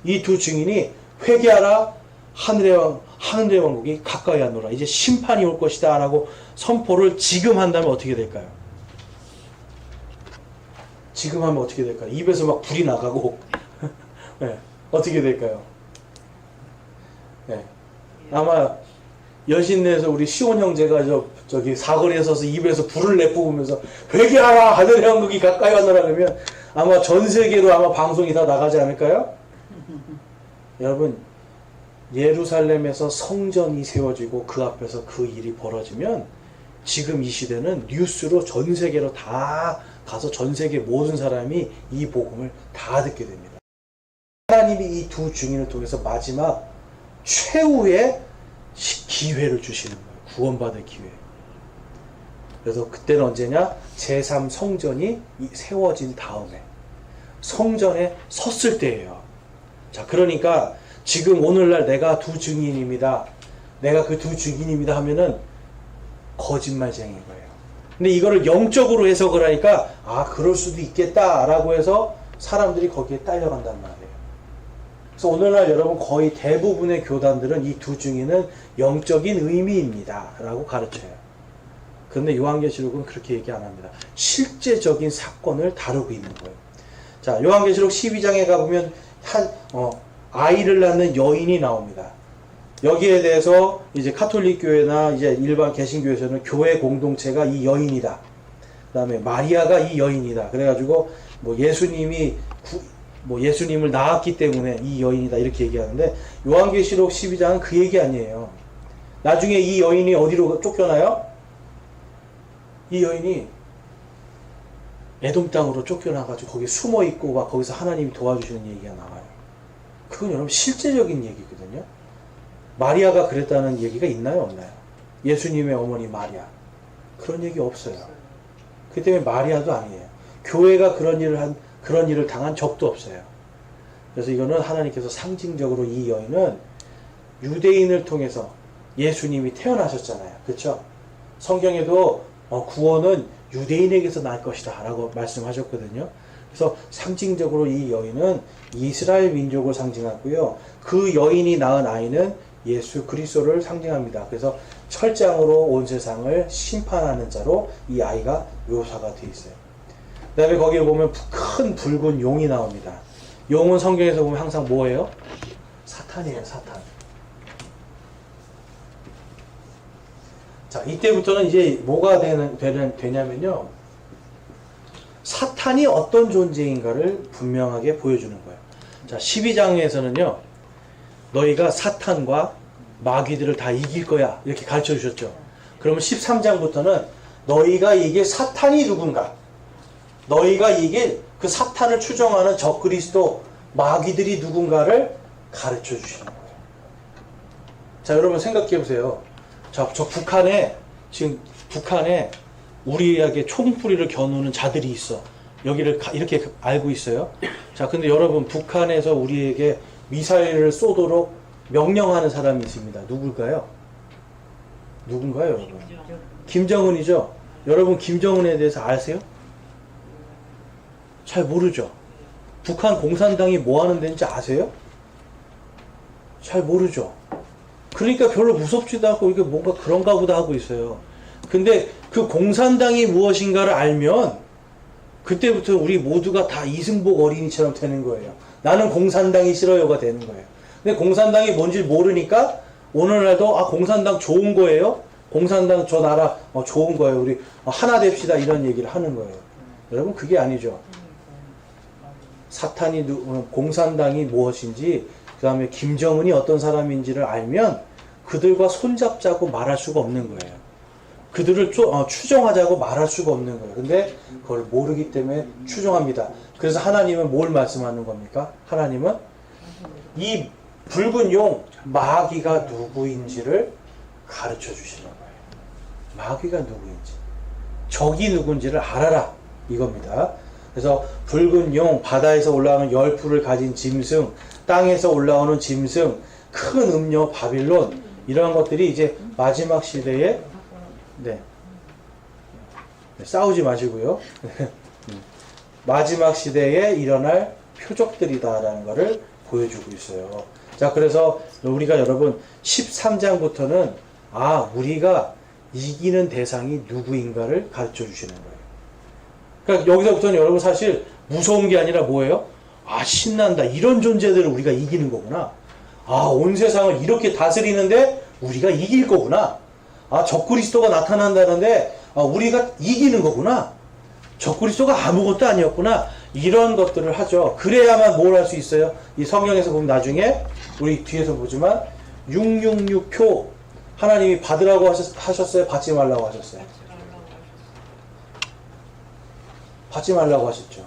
이 두 증인이 회개하라, 하늘의 왕국이 가까이 왔노라, 이제 심판이 올 것이다 라고 선포를 지금 한다면 어떻게 될까요? 지금 하면 어떻게 될까요? 입에서 막 불이 나가고 네, 어떻게 될까요? 네. 아마 여신내에서 우리 시온 형제가 저기 사거리에 서서 입에서 불을 내뿜으면서 회개하라, 하늘의 왕국이 가까이 왔노라 그러면 아마 전 세계로 아마 방송이 다 나가지 않을까요? 여러분, 예루살렘에서 성전이 세워지고 그 앞에서 그 일이 벌어지면 지금 이 시대는 뉴스로 전 세계로 다 가서 전 세계 모든 사람이 이 복음을 다 듣게 됩니다. 하나님이 이 두 증인을 통해서 마지막 최후의 기회를 주시는 거예요. 구원받을 기회. 그래서 그때는 언제냐? 제3성전이 세워진 다음에 성전에 섰을 때예요. 자, 그러니까 지금 오늘날 내가 두 증인입니다, 내가 그 두 증인입니다 하면은 거짓말쟁이인 거예요. 근데 이거를 영적으로 해석을 하니까 아, 그럴 수도 있겠다라고 해서 사람들이 거기에 딸려간단 말이에요. 그래서 오늘날 여러분 거의 대부분의 교단들은 이 두 증인은 영적인 의미입니다 라고 가르쳐요. 그런데 요한계시록은 그렇게 얘기 안 합니다. 실제적인 사건을 다루고 있는 거예요. 자, 요한계시록 12장에 가보면 아이를 낳는 여인이 나옵니다. 여기에 대해서 이제 카톨릭 교회나 이제 일반 개신교에서는 교회 공동체가 이 여인이다, 그 다음에 마리아가 이 여인이다, 그래가지고 뭐 예수님을 낳았기 때문에 이 여인이다 이렇게 얘기하는데, 요한계시록 12장은 그 얘기 아니에요. 나중에 이 여인이 어디로 쫓겨나요? 이 여인이 에돔 땅으로 쫓겨나가지고 거기 숨어 있고 막 거기서 하나님이 도와주시는 얘기가 나와요. 그건 여러분 실제적인 얘기거든요. 마리아가 그랬다는 얘기가 있나요, 없나요? 예수님의 어머니 마리아, 그런 얘기 없어요. 그 때문에 마리아도 아니에요. 교회가 그런 일을 당한 적도 없어요. 그래서 이거는 하나님께서 상징적으로 이 여인은 유대인을 통해서 예수님이 태어나셨잖아요, 그렇죠? 성경에도 구원은 유대인에게서 날 것이다 라고 말씀하셨거든요. 그래서 상징적으로 이 여인은 이스라엘 민족을 상징하고요, 그 여인이 낳은 아이는 예수 그리스도를 상징합니다. 그래서 철장으로 온 세상을 심판하는 자로 이 아이가 묘사가 되어 있어요. 그 다음에 거기에 보면 큰 붉은 용이 나옵니다. 용은 성경에서 보면 항상 뭐예요? 사탄이에요, 사탄. 자, 이때부터는 이제 뭐가 되냐면요, 사탄이 어떤 존재인가를 분명하게 보여주는 거예요. 자, 12장에서는요, 너희가 사탄과 마귀들을 다 이길 거야 이렇게 가르쳐 주셨죠. 그러면 13장부터는 너희가 이길 사탄이 누군가, 너희가 이길 그 사탄을 추종하는 적그리스도 마귀들이 누군가를 가르쳐 주시는 거예요. 자, 여러분 생각해 보세요. 저 북한에 지금 우리에게 총뿌리를 겨누는 자들이 있어. 여기를 이렇게 알고 있어요. 자, 근데 여러분 북한에서 우리에게 미사일을 쏘도록 명령하는 사람이 있습니다. 누굴까요? 누군가요, 여러분? 김정은이죠. 여러분 김정은에 대해서 아세요? 잘 모르죠. 북한 공산당이 뭐 하는 데인지 아세요? 잘 모르죠. 그러니까 별로 무섭지도 않고 이게 뭔가 그런가 보다 하고 있어요. 근데 그 공산당이 무엇인가를 알면 그때부터 우리 모두가 다 이승복 어린이처럼 되는 거예요. 나는 공산당이 싫어요가 되는 거예요. 근데 공산당이 뭔지 모르니까 오늘날도 공산당 좋은 거예요. 공산당 저 나라 좋은 거예요. 우리 하나 됩시다 이런 얘기를 하는 거예요. 여러분 그게 아니죠. 사탄이 공산당이 무엇인지 그 다음에 김정은이 어떤 사람인지를 알면 그들과 손잡자고 말할 수가 없는 거예요. 그들을 추종하자고 말할 수가 없는 거예요. 근데 그걸 모르기 때문에 추종합니다. 그래서 하나님은 뭘 말씀하는 겁니까? 하나님은 이 붉은 용 마귀가 누구인지를 가르쳐 주시는 거예요. 마귀가 누구인지, 적이 누군지를 알아라 이겁니다. 그래서 붉은 용, 바다에서 올라오는 열풀을 가진 짐승, 땅에서 올라오는 짐승, 큰 음녀 바빌론 이러한 것들이 이제 마지막 시대에 싸우지 마시고요. 마지막 시대에 일어날 표적들이다라는 것을 보여주고 있어요. 자, 그래서 우리가 여러분 13장부터는 우리가 이기는 대상이 누구인가를 가르쳐 주시는 거예요. 그러니까 여기서부터는 여러분 사실 무서운 게 아니라 뭐예요? 신난다. 이런 존재들을 우리가 이기는 거구나. 온 세상을 이렇게 다스리는데 우리가 이길 거구나. 적그리스도가 나타난다는데 우리가 이기는 거구나. 적그리스도가 아무것도 아니었구나. 이런 것들을 하죠. 그래야만 뭘 할 수 있어요? 이 성경에서 보면 나중에 우리 뒤에서 보지만 666표 하나님이 받으라고 하셨어요? 받지 말라고 하셨어요? 받지 말라고 하셨죠.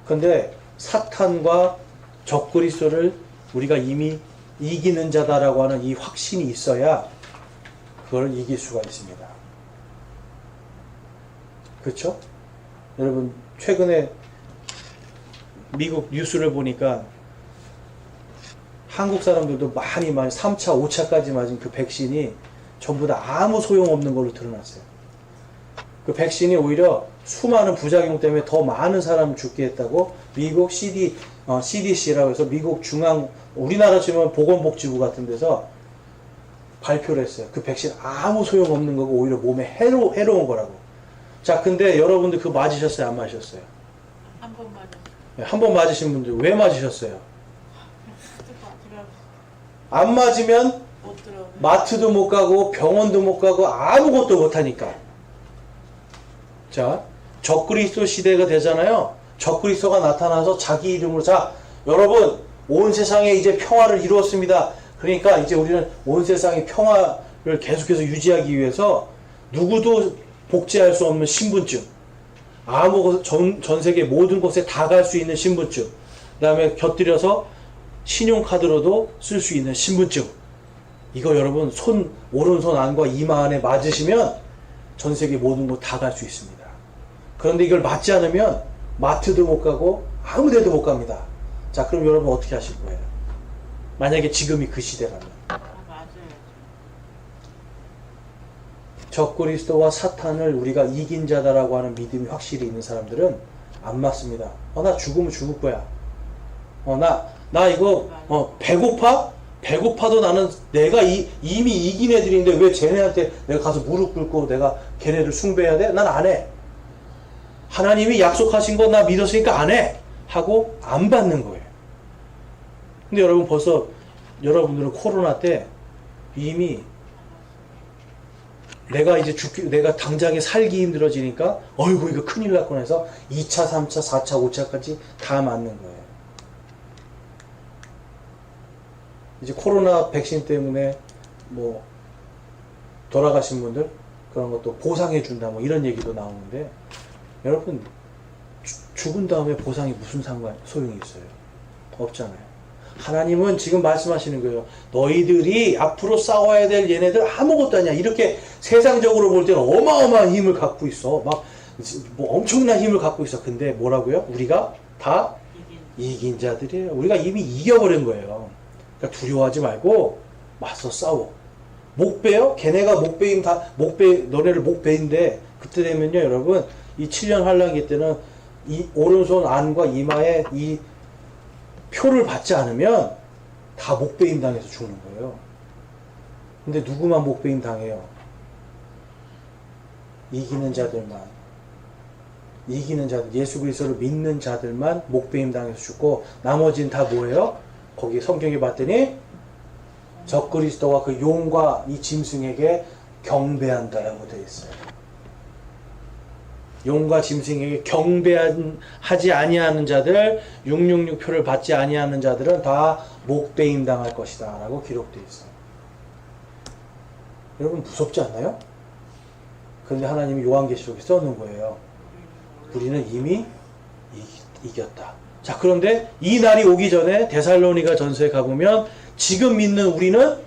근데 사탄과 적그리스도를 우리가 이미 이기는 자다라고 하는 이 확신이 있어야 그걸 이길 수가 있습니다. 그렇죠? 여러분 최근에 미국 뉴스를 보니까 한국 사람들도 많이 3차, 5차까지 맞은 그 백신이 전부 다 아무 소용없는 걸로 드러났어요. 그 백신이 오히려 수많은 부작용 때문에 더 많은 사람을 죽게 했다고 미국 CDC라고 해서 미국 우리나라 치면 보건복지부 같은 데서 발표를 했어요. 그 백신 아무 소용없는 거고 오히려 몸에 해로운 거라고. 자, 근데 여러분들 그거 맞으셨어요? 안 맞으셨어요? 한 번 맞았어요. 한 번 맞으신 분들 왜 맞으셨어요? 안 맞으면 못 들어. 마트도 못 가고 병원도 못 가고 아무것도 못 하니까. 자, 적그리스도 시대가 되잖아요. 적그리스도가 나타나서 자기 이름으로 여러분 온 세상에 이제 평화를 이루었습니다. 그러니까 이제 우리는 온 세상의 평화를 계속해서 유지하기 위해서 누구도 복제할 수 없는 신분증, 전 세계 모든 곳에 다 갈 수 있는 신분증, 그 다음에 곁들여서 신용카드로도 쓸 수 있는 신분증. 이거 여러분 오른손 안과 이마 안에 맞으시면 전 세계 모든 곳 다 갈 수 있습니다. 그런데 이걸 맞지 않으면 마트도 못 가고 아무 데도 못 갑니다. 자, 그럼 여러분 어떻게 하실 거예요? 만약에 지금이 그 시대라면. 맞아요. 적그리스도와 사탄을 우리가 이긴 자다라고 하는 믿음이 확실히 있는 사람들은 안 맞습니다. 나 죽으면 죽을 거야. 나 이거 배고파? 배고파도 나는 내가 이미 이긴 애들인데 왜 쟤네한테 내가 가서 무릎 꿇고 내가 걔네를 숭배해야 돼? 난 안 해. 하나님이 약속하신 거 나 믿었으니까 안 해. 하고 안 받는 거예요. 근데 여러분 벌써 여러분들은 코로나 때 이미 내가 당장에 살기 힘들어지니까 어이구 이거 큰일 났구나 해서 2차, 3차, 4차, 5차까지 다 맞는 거예요. 이제 코로나 백신 때문에 돌아가신 분들 그런 것도 보상해 준다 이런 얘기도 나오는데 여러분 죽은 다음에 보상이 무슨 소용이 있어요? 없잖아요. 하나님은 지금 말씀하시는 거예요. 너희들이 앞으로 싸워야 될 얘네들 아무것도 아니야. 이렇게 세상적으로 볼 때는 어마어마한 힘을 갖고 있어. 엄청난 힘을 갖고 있어. 근데 뭐라고요? 우리가 다 이긴 자들이에요. 우리가 이미 이겨버린 거예요. 그러니까 두려워하지 말고 맞서 싸워. 목 베요? 걔네가 너네를 목 베인데 그때 되면요, 여러분, 이 7년 환란기 때는 이 오른손 안과 이마에 이 표를 받지 않으면 다 목베임 당해서 죽는 거예요. 근데 누구만 목베임 당해요? 이기는 자들만. 이기는 자들, 예수 그리스도를 믿는 자들만 목배임 당해서 죽고 나머지는 다 뭐예요? 거기 성경에 봤더니 적그리스도와 그 용과 이 짐승에게 경배한다라고 되어 있어요. 용과 짐승에게 경배하지 아니하는 자들, 666표를 받지 아니하는 자들은 다 목배임 당할 것이다 라고 기록되어 있어요. 여러분 무섭지 않나요? 그런데 하나님이 요한계시록에 써놓은 거예요. 우리는 이미 이겼다. 자, 그런데 이 날이 오기 전에 데살로니가 전서에 가보면 지금 믿는 우리는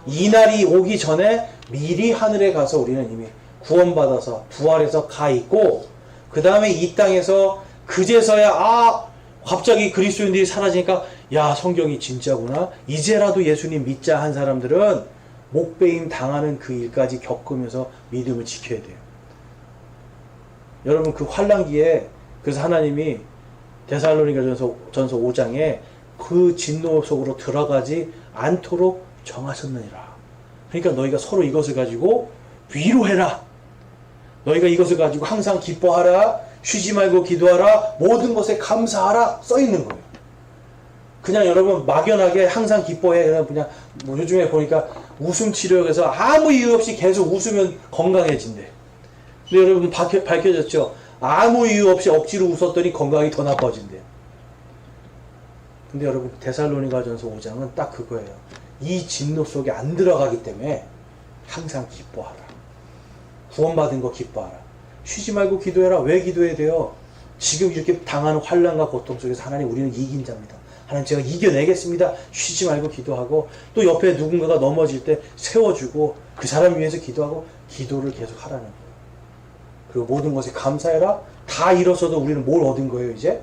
이 날이 오기 전에 미리 하늘에 가서 우리는 이미 구원받아서 부활해서 가 있고, 그 다음에 이 땅에서 그제서야 갑자기 그리스도인들이 사라지니까 야, 성경이 진짜구나, 이제라도 예수님 믿자 한 사람들은 목배임 당하는 그 일까지 겪으면서 믿음을 지켜야 돼요. 여러분 그 환난기에 그래서 하나님이 데살로니가 전서 5장에 그 진노 속으로 들어가지 않도록 정하셨느니라. 그러니까 너희가 서로 이것을 가지고 위로해라. 너희가 이것을 가지고 항상 기뻐하라. 쉬지 말고 기도하라. 모든 것에 감사하라. 써 있는 거예요. 그냥 여러분 막연하게 항상 기뻐해. 그냥 뭐 요즘에 보니까 웃음 치료에서 아무 이유 없이 계속 웃으면 건강해진대. 근데 여러분 밝혀졌죠? 아무 이유 없이 억지로 웃었더니 건강이 더 나빠진대. 근데 여러분 데살로니가전서 5장은 딱 그거예요. 이 진노 속에 안 들어가기 때문에 항상 기뻐하라. 구원받은 거 기뻐하라. 쉬지 말고 기도해라. 왜 기도해야 돼요? 지금 이렇게 당하는 환난과 고통 속에서 하나님 우리는 이긴 자입니다. 하나님 제가 이겨내겠습니다. 쉬지 말고 기도하고, 또 옆에 누군가가 넘어질 때 세워주고 그 사람 위해서 기도하고 기도를 계속 하라는 거예요. 그리고 모든 것에 감사해라. 다 잃어서도 우리는 뭘 얻은 거예요 이제?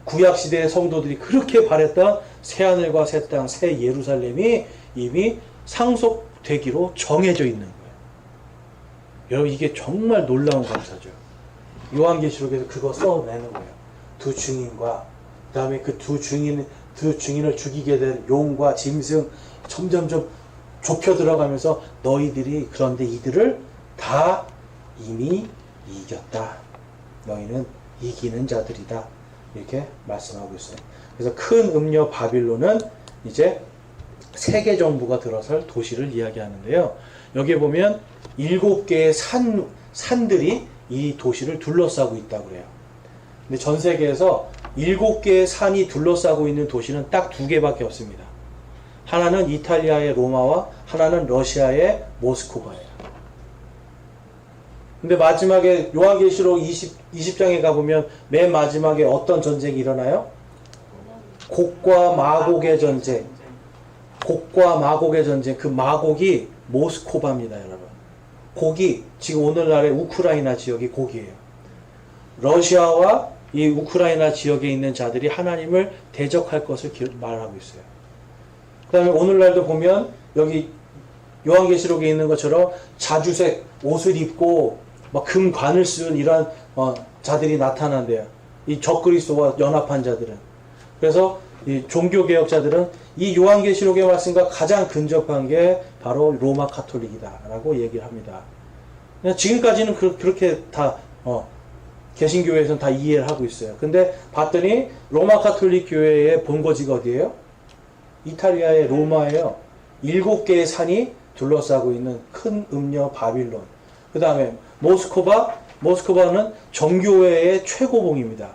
구약시대의 성도들이 그렇게 바랬던 새하늘과 새 땅, 새 예루살렘이 이미 상속되기로 정해져 있는 거예요. 여러분 이게 정말 놀라운 감사죠. 요한계시록에서 그거 써내는 거예요. 두 증인과 그 다음에 그 두 증인을 죽이게 된 용과 짐승 점점점 좁혀 들어가면서 너희들이 그런데 이들을 다 이미 이겼다. 너희는 이기는 자들이다. 이렇게 말씀하고 있어요. 그래서 큰 음녀 바빌론은 이제 세계 정부가 들어설 도시를 이야기하는데요. 여기에 보면 7개의 산들이 이 도시를 둘러싸고 있다고 그래요. 근데 전 세계에서 7개의 산이 둘러싸고 있는 도시는 딱 2개밖에 없습니다. 하나는 이탈리아의 로마와 하나는 러시아의 모스크바예요. 근데 마지막에 요한계시록 20장에 가보면 맨 마지막에 어떤 전쟁이 일어나요? 곡과 마곡의 전쟁. 곡과 마곡의 전쟁. 그 마곡이 모스크바입니다, 여러분. 곡이 지금 오늘날의 우크라이나 지역이 곡이에요. 러시아와 이 우크라이나 지역에 있는 자들이 하나님을 대적할 것을 말하고 있어요. 그 다음에 오늘날도 보면 여기 요한계시록에 있는 것처럼 자주색 옷을 입고 막 금관을 쓴 이런 자들이 나타난대요. 이 적그리스도와 연합한 자들은. 그래서 이 종교개혁자들은 이 요한계시록의 말씀과 가장 근접한 게 바로 로마 카톨릭이다라고 얘기를 합니다. 지금까지는 그렇게 다 개신교회에서는 다 이해를 하고 있어요. 근데 봤더니 로마 카톨릭 교회의 본거지가 어디예요? 이탈리아의 로마예요. 7개의 산이 둘러싸고 있는 큰 음녀 바빌론. 그 다음에 모스크바는 정교회의 최고봉입니다.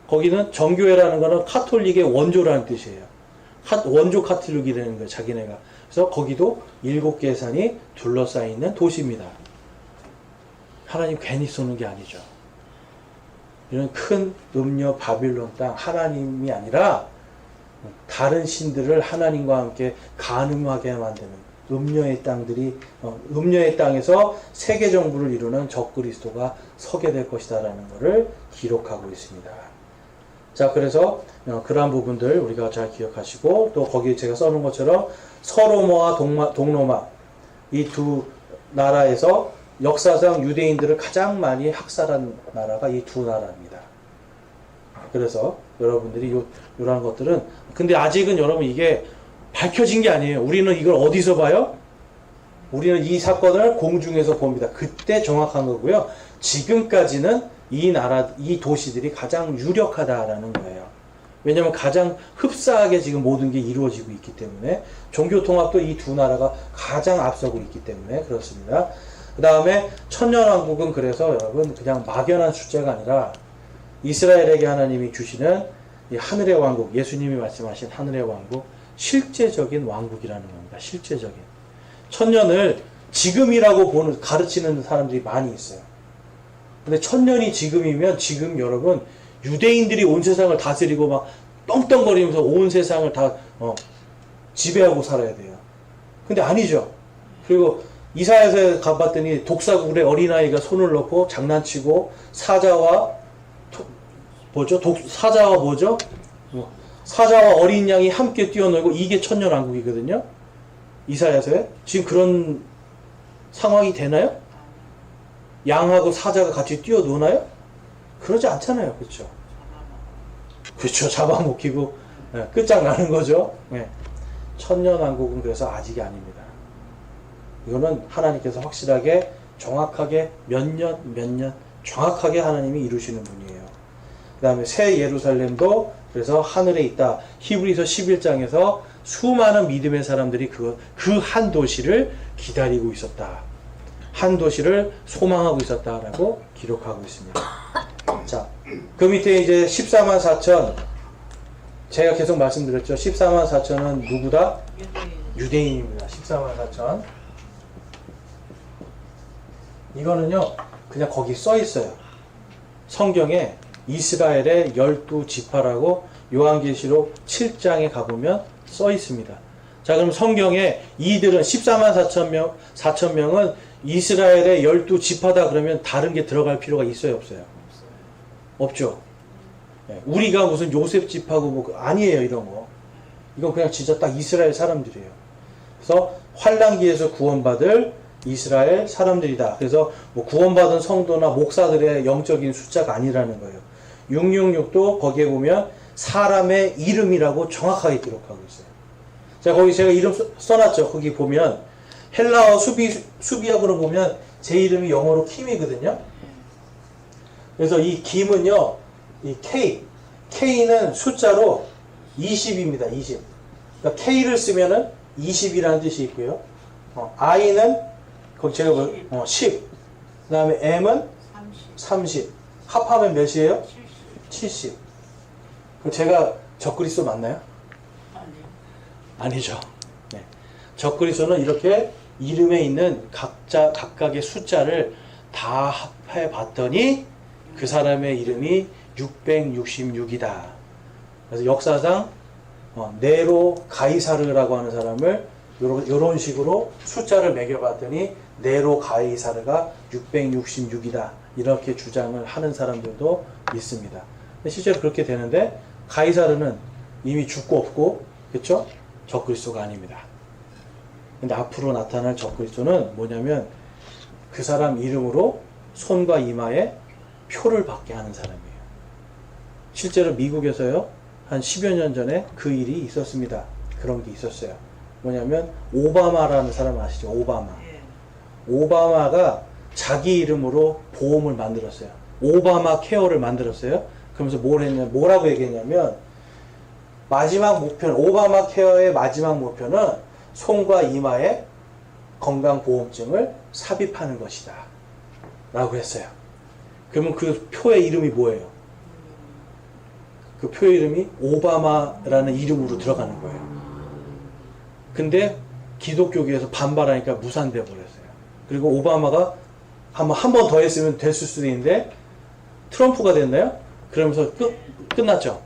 거기는 정교회라는 거는 카톨릭의 원조라는 뜻이에요. 원조 카톨릭이라는 거예요, 자기네가. 그래서 거기도 7개의 산이 둘러싸여 있는 도시입니다. 하나님 괜히 쏘는 게 아니죠. 이런 큰 음녀 바빌론 땅, 하나님이 아니라 다른 신들을 하나님과 함께 가늠하게 만드는 음녀의 땅들이, 음녀의 땅에서 세계 정부를 이루는 적그리스도가 서게 될 것이다라는 것을 기록하고 있습니다. 자, 그래서 그러한 부분들 우리가 잘 기억하시고, 또 거기에 제가 써놓은 것처럼 서로마와 동로마 이 두 나라에서 역사상 유대인들을 가장 많이 학살한 나라가 이 두 나라입니다. 그래서 여러분들이 이러한 것들은, 근데 아직은 여러분 이게 밝혀진 게 아니에요. 우리는 이걸 어디서 봐요? 우리는 이 사건을 공중에서 봅니다. 그때 정확한 거고요. 지금까지는 이 도시들이 가장 유력하다라는 거예요. 왜냐하면 가장 흡사하게 지금 모든 게 이루어지고 있기 때문에 종교 통합도 이 두 나라가 가장 앞서고 있기 때문에 그렇습니다. 그 다음에 천년왕국은 그래서 여러분 그냥 막연한 숫자가 아니라 이스라엘에게 하나님이 주시는 이 하늘의 왕국, 예수님이 말씀하신 하늘의 왕국, 실제적인 왕국이라는 겁니다. 실제적인. 천년을 지금이라고 가르치는 사람들이 많이 있어요. 근데 천년이 지금이면 지금 여러분 유대인들이 온 세상을 다스리고 막 떵떵거리면서 온 세상을 다 지배하고 살아야 돼요. 근데 아니죠. 그리고 이사야서에 가봤더니 독사굴에 어린아이가 손을 넣고 장난치고 사자와 사자와 어린 양이 함께 뛰어놀고 이게 천년왕국이거든요. 이사야서에 지금 그런 상황이 되나요? 양하고 사자가 같이 뛰어노나요? 그러지 않잖아요. 그렇죠? 그렇죠. 잡아먹히고 끝장나는 거죠. 네. 천년왕국은 그래서 아직이 아닙니다. 이거는 하나님께서 확실하게 정확하게 몇 년 정확하게 하나님이 이루시는 분이에요. 그 다음에 새 예루살렘도 그래서 하늘에 있다. 히브리서 11장에서 수많은 믿음의 사람들이 그 한 도시를 기다리고 있었다. 한 도시를 소망하고 있었다라고 기록하고 있습니다. 자, 그 밑에 이제 14만 4천 제가 계속 말씀드렸죠. 14만 4천은 누구다? 유대인입니다. 14만 4천. 이거는요, 그냥 거기 써 있어요. 성경에 이스라엘의 12지파라고 요한계시록 7장에 가보면 써 있습니다. 자, 그럼 성경에 이들은 14만 4천 명은 이스라엘의 12지파다 그러면 다른 게 들어갈 필요가 있어요, 없어요? 없죠. 우리가 무슨 요셉 지파고 뭐 아니에요, 이런 거. 이건 그냥 진짜 딱 이스라엘 사람들이에요. 그래서 환난기에서 구원받을 이스라엘 사람들이다. 그래서 뭐 구원받은 성도나 목사들의 영적인 숫자가 아니라는 거예요. 666도 거기에 보면 사람의 이름이라고 정확하게 기록하고 있어요. 자, 거기 제가 이름 써놨죠. 거기 보면 헬라어 수비역으로 보면 제 이름이 영어로 킴이거든요. 그래서 이 김은요, 이 K는 숫자로 20입니다. 20. 그러니까 K를 쓰면은 20이라는 뜻이 있고요. I는 거기 제가 10. 그 다음에 M은 30. 합하면 몇이에요? 70. 그럼 제가 적그리스도 맞나요? 아니죠. 네. 적그리스도는 이렇게 이름에 있는 각각의 숫자를 다 합해 봤더니 그 사람의 이름이 666이다. 그래서 역사상 네로 가이사르라고 하는 사람을 이런 식으로 숫자를 매겨봤더니 네로 가이사르가 666이다. 이렇게 주장을 하는 사람들도 있습니다. 실제로 그렇게 되는데 가이사르는 이미 죽고 없고, 그렇죠? 적그리스도가 아닙니다. 근데 앞으로 나타날 적그리스도는 뭐냐면 그 사람 이름으로 손과 이마에 표를 받게 하는 사람이에요. 실제로 미국에서요, 한 10여 년 전에 그 일이 있었습니다. 그런 게 있었어요. 뭐냐면 오바마라는 사람 아시죠? 오바마가 자기 이름으로 보험을 만들었어요. 오바마 케어를 만들었어요. 그러면서 뭐라고 얘기했냐면 마지막 목표는, 오바마 케어의 마지막 목표는 손과 이마에 건강보험증을 삽입하는 것이다 라고 했어요. 그러면 그 표의 이름이 뭐예요? 그 표의 이름이 오바마라는 이름으로 들어가는 거예요. 근데 기독교계에서 반발하니까 무산돼 버렸어요. 그리고 오바마가 한 번 더 했으면 됐을 수도 있는데 트럼프가 됐나요? 그러면서 끝났죠.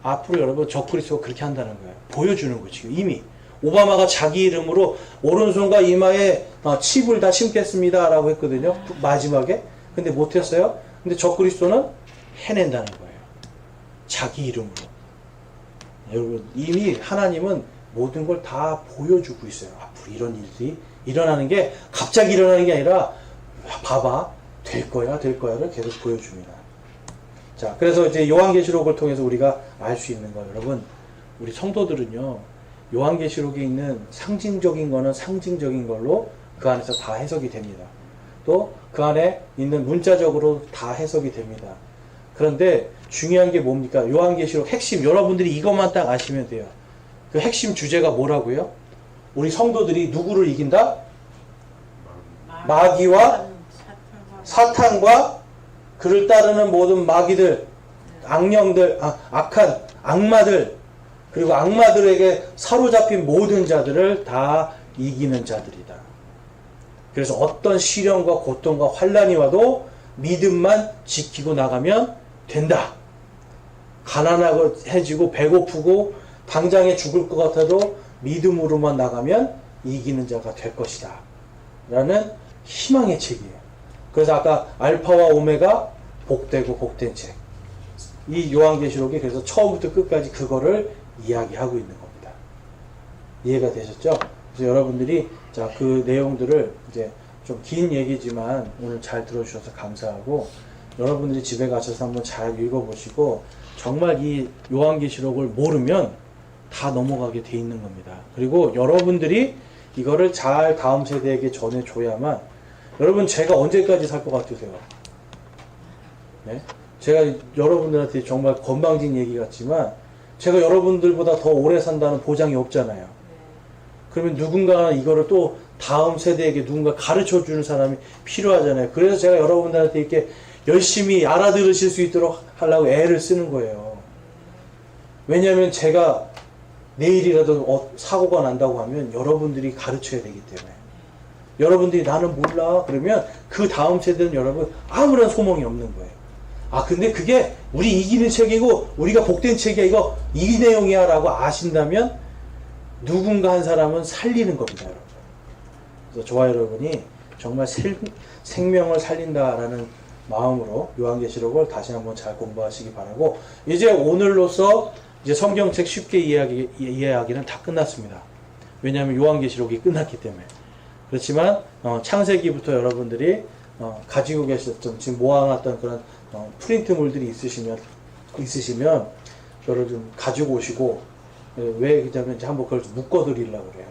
앞으로 여러분 적그리스도가 그렇게 한다는 거예요. 보여주는 거지. 이미 오바마가 자기 이름으로 오른손과 이마에 칩을 다 심겠습니다 라고 했거든요. 마지막에. 근데 못했어요. 근데 적그리스도는 해낸다는 거예요. 자기 이름으로. 여러분, 이미 하나님은 모든 걸 다 보여주고 있어요. 앞으로 이런 일들이 일어나는 게 갑자기 일어나는 게 아니라 봐봐, 될 거야를 계속 보여줍니다. 자, 그래서 이제 요한계시록을 통해서 우리가 알 수 있는 거예요. 여러분, 우리 성도들은요, 요한계시록에 있는 상징적인 거는 상징적인 걸로 그 안에서 다 해석이 됩니다. 또 또 그 안에 있는 문자적으로 다 해석이 됩니다. 그런데 중요한 게 뭡니까? 요한계시록 핵심, 여러분들이 이것만 딱 아시면 돼요. 그 핵심 주제가 뭐라고요? 우리 성도들이 누구를 이긴다? 마귀와 사탄과 그를 따르는 모든 마귀들, 악령들, 악한 악마들, 그리고 악마들에게 사로잡힌 모든 자들을 다 이기는 자들이다. 그래서 어떤 시련과 고통과 환난이 와도 믿음만 지키고 나가면 된다. 가난해지고 배고프고 당장에 죽을 것 같아도 믿음으로만 나가면 이기는 자가 될 것이다. 라는 희망의 책이에요. 그래서 아까 알파와 오메가 복되고 복된 책. 이 요한계시록이 그래서 처음부터 끝까지 그거를 이야기하고 있는 겁니다. 이해가 되셨죠? 그래서 여러분들이 자, 그 내용들을 이제 좀 긴 얘기지만 오늘 잘 들어주셔서 감사하고 여러분들이 집에 가셔서 한번 잘 읽어보시고 정말 이 요한계시록을 모르면 다 넘어가게 돼 있는 겁니다. 그리고 여러분들이 이거를 잘 다음 세대에게 전해줘야만 여러분 제가 언제까지 살 것 같으세요? 네? 제가 여러분들한테 정말 건방진 얘기 같지만 제가 여러분들보다 더 오래 산다는 보장이 없잖아요. 그러면 누군가 이거를 또 다음 세대에게 누군가 가르쳐 주는 사람이 필요하잖아요. 그래서 제가 여러분들한테 이렇게 열심히 알아들으실 수 있도록 하려고 애를 쓰는 거예요. 왜냐하면 제가 내일이라도 사고가 난다고 하면 여러분들이 가르쳐야 되기 때문에. 여러분들이 나는 몰라 그러면 그 다음 세대는 여러분 아무런 소망이 없는 거예요. 근데 그게 우리 이기는 책이고 우리가 복된 책이야, 이거 이 내용이야 라고 아신다면 누군가 한 사람은 살리는 겁니다, 여러분. 그래서 저와 여러분이 정말 생명을 살린다라는 마음으로 요한계시록을 다시 한번 잘 공부하시기 바라고, 이제 오늘로서 이제 성경책 쉽게 이해하기는 다 끝났습니다. 왜냐하면 요한계시록이 끝났기 때문에. 그렇지만 창세기부터 여러분들이 가지고 계셨던, 지금 모아놨던 그런 프린트물들이 있으시면 그거를 좀 가지고 오시고, 왜 그러냐면 이제 한번 그걸 좀 묶어드리려고 그래요.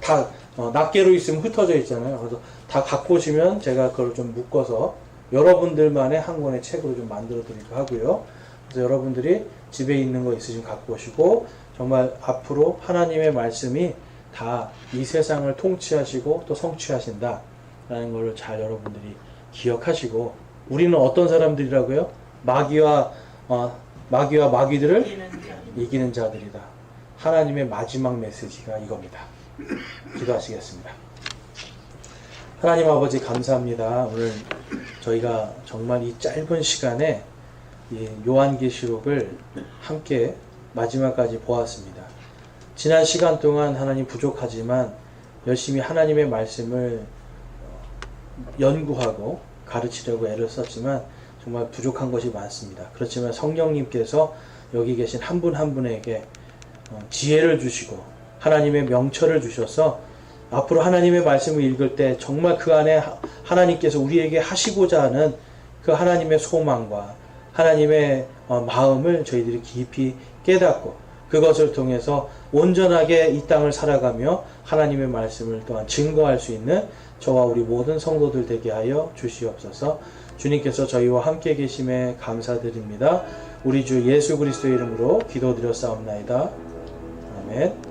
다 낱개로 있으면 흩어져 있잖아요. 그래서 다 갖고 오시면 제가 그걸 좀 묶어서 여러분들만의 한 권의 책으로 좀 만들어 드리기도 하고요. 그래서 여러분들이 집에 있는 거 있으시면 갖고 오시고, 정말 앞으로 하나님의 말씀이 다 이 세상을 통치하시고 또 성취하신다 라는 걸 잘 여러분들이 기억하시고, 우리는 어떤 사람들이라고요? 마귀와 마귀들을 이기는 자들이다. 하나님의 마지막 메시지가 이겁니다. 기도하시겠습니다. 하나님 아버지 감사합니다. 오늘 저희가 정말 이 짧은 시간에 이 요한계시록을 함께 마지막까지 보았습니다. 지난 시간 동안 하나님 부족하지만 열심히 하나님의 말씀을 연구하고 가르치려고 애를 썼지만 정말 부족한 것이 많습니다. 그렇지만 성령님께서 여기 계신 한 분 한 분에게 지혜를 주시고 하나님의 명철을 주셔서 앞으로 하나님의 말씀을 읽을 때 정말 그 안에 하나님께서 우리에게 하시고자 하는 그 하나님의 소망과 하나님의 마음을 저희들이 깊이 깨닫고 그것을 통해서 온전하게 이 땅을 살아가며 하나님의 말씀을 또한 증거할 수 있는 저와 우리 모든 성도들 되게 하여 주시옵소서. 주님께서 저희와 함께 계심에 감사드립니다. 우리 주 예수 그리스도의 이름으로 기도드렸사옵나이다. 아멘.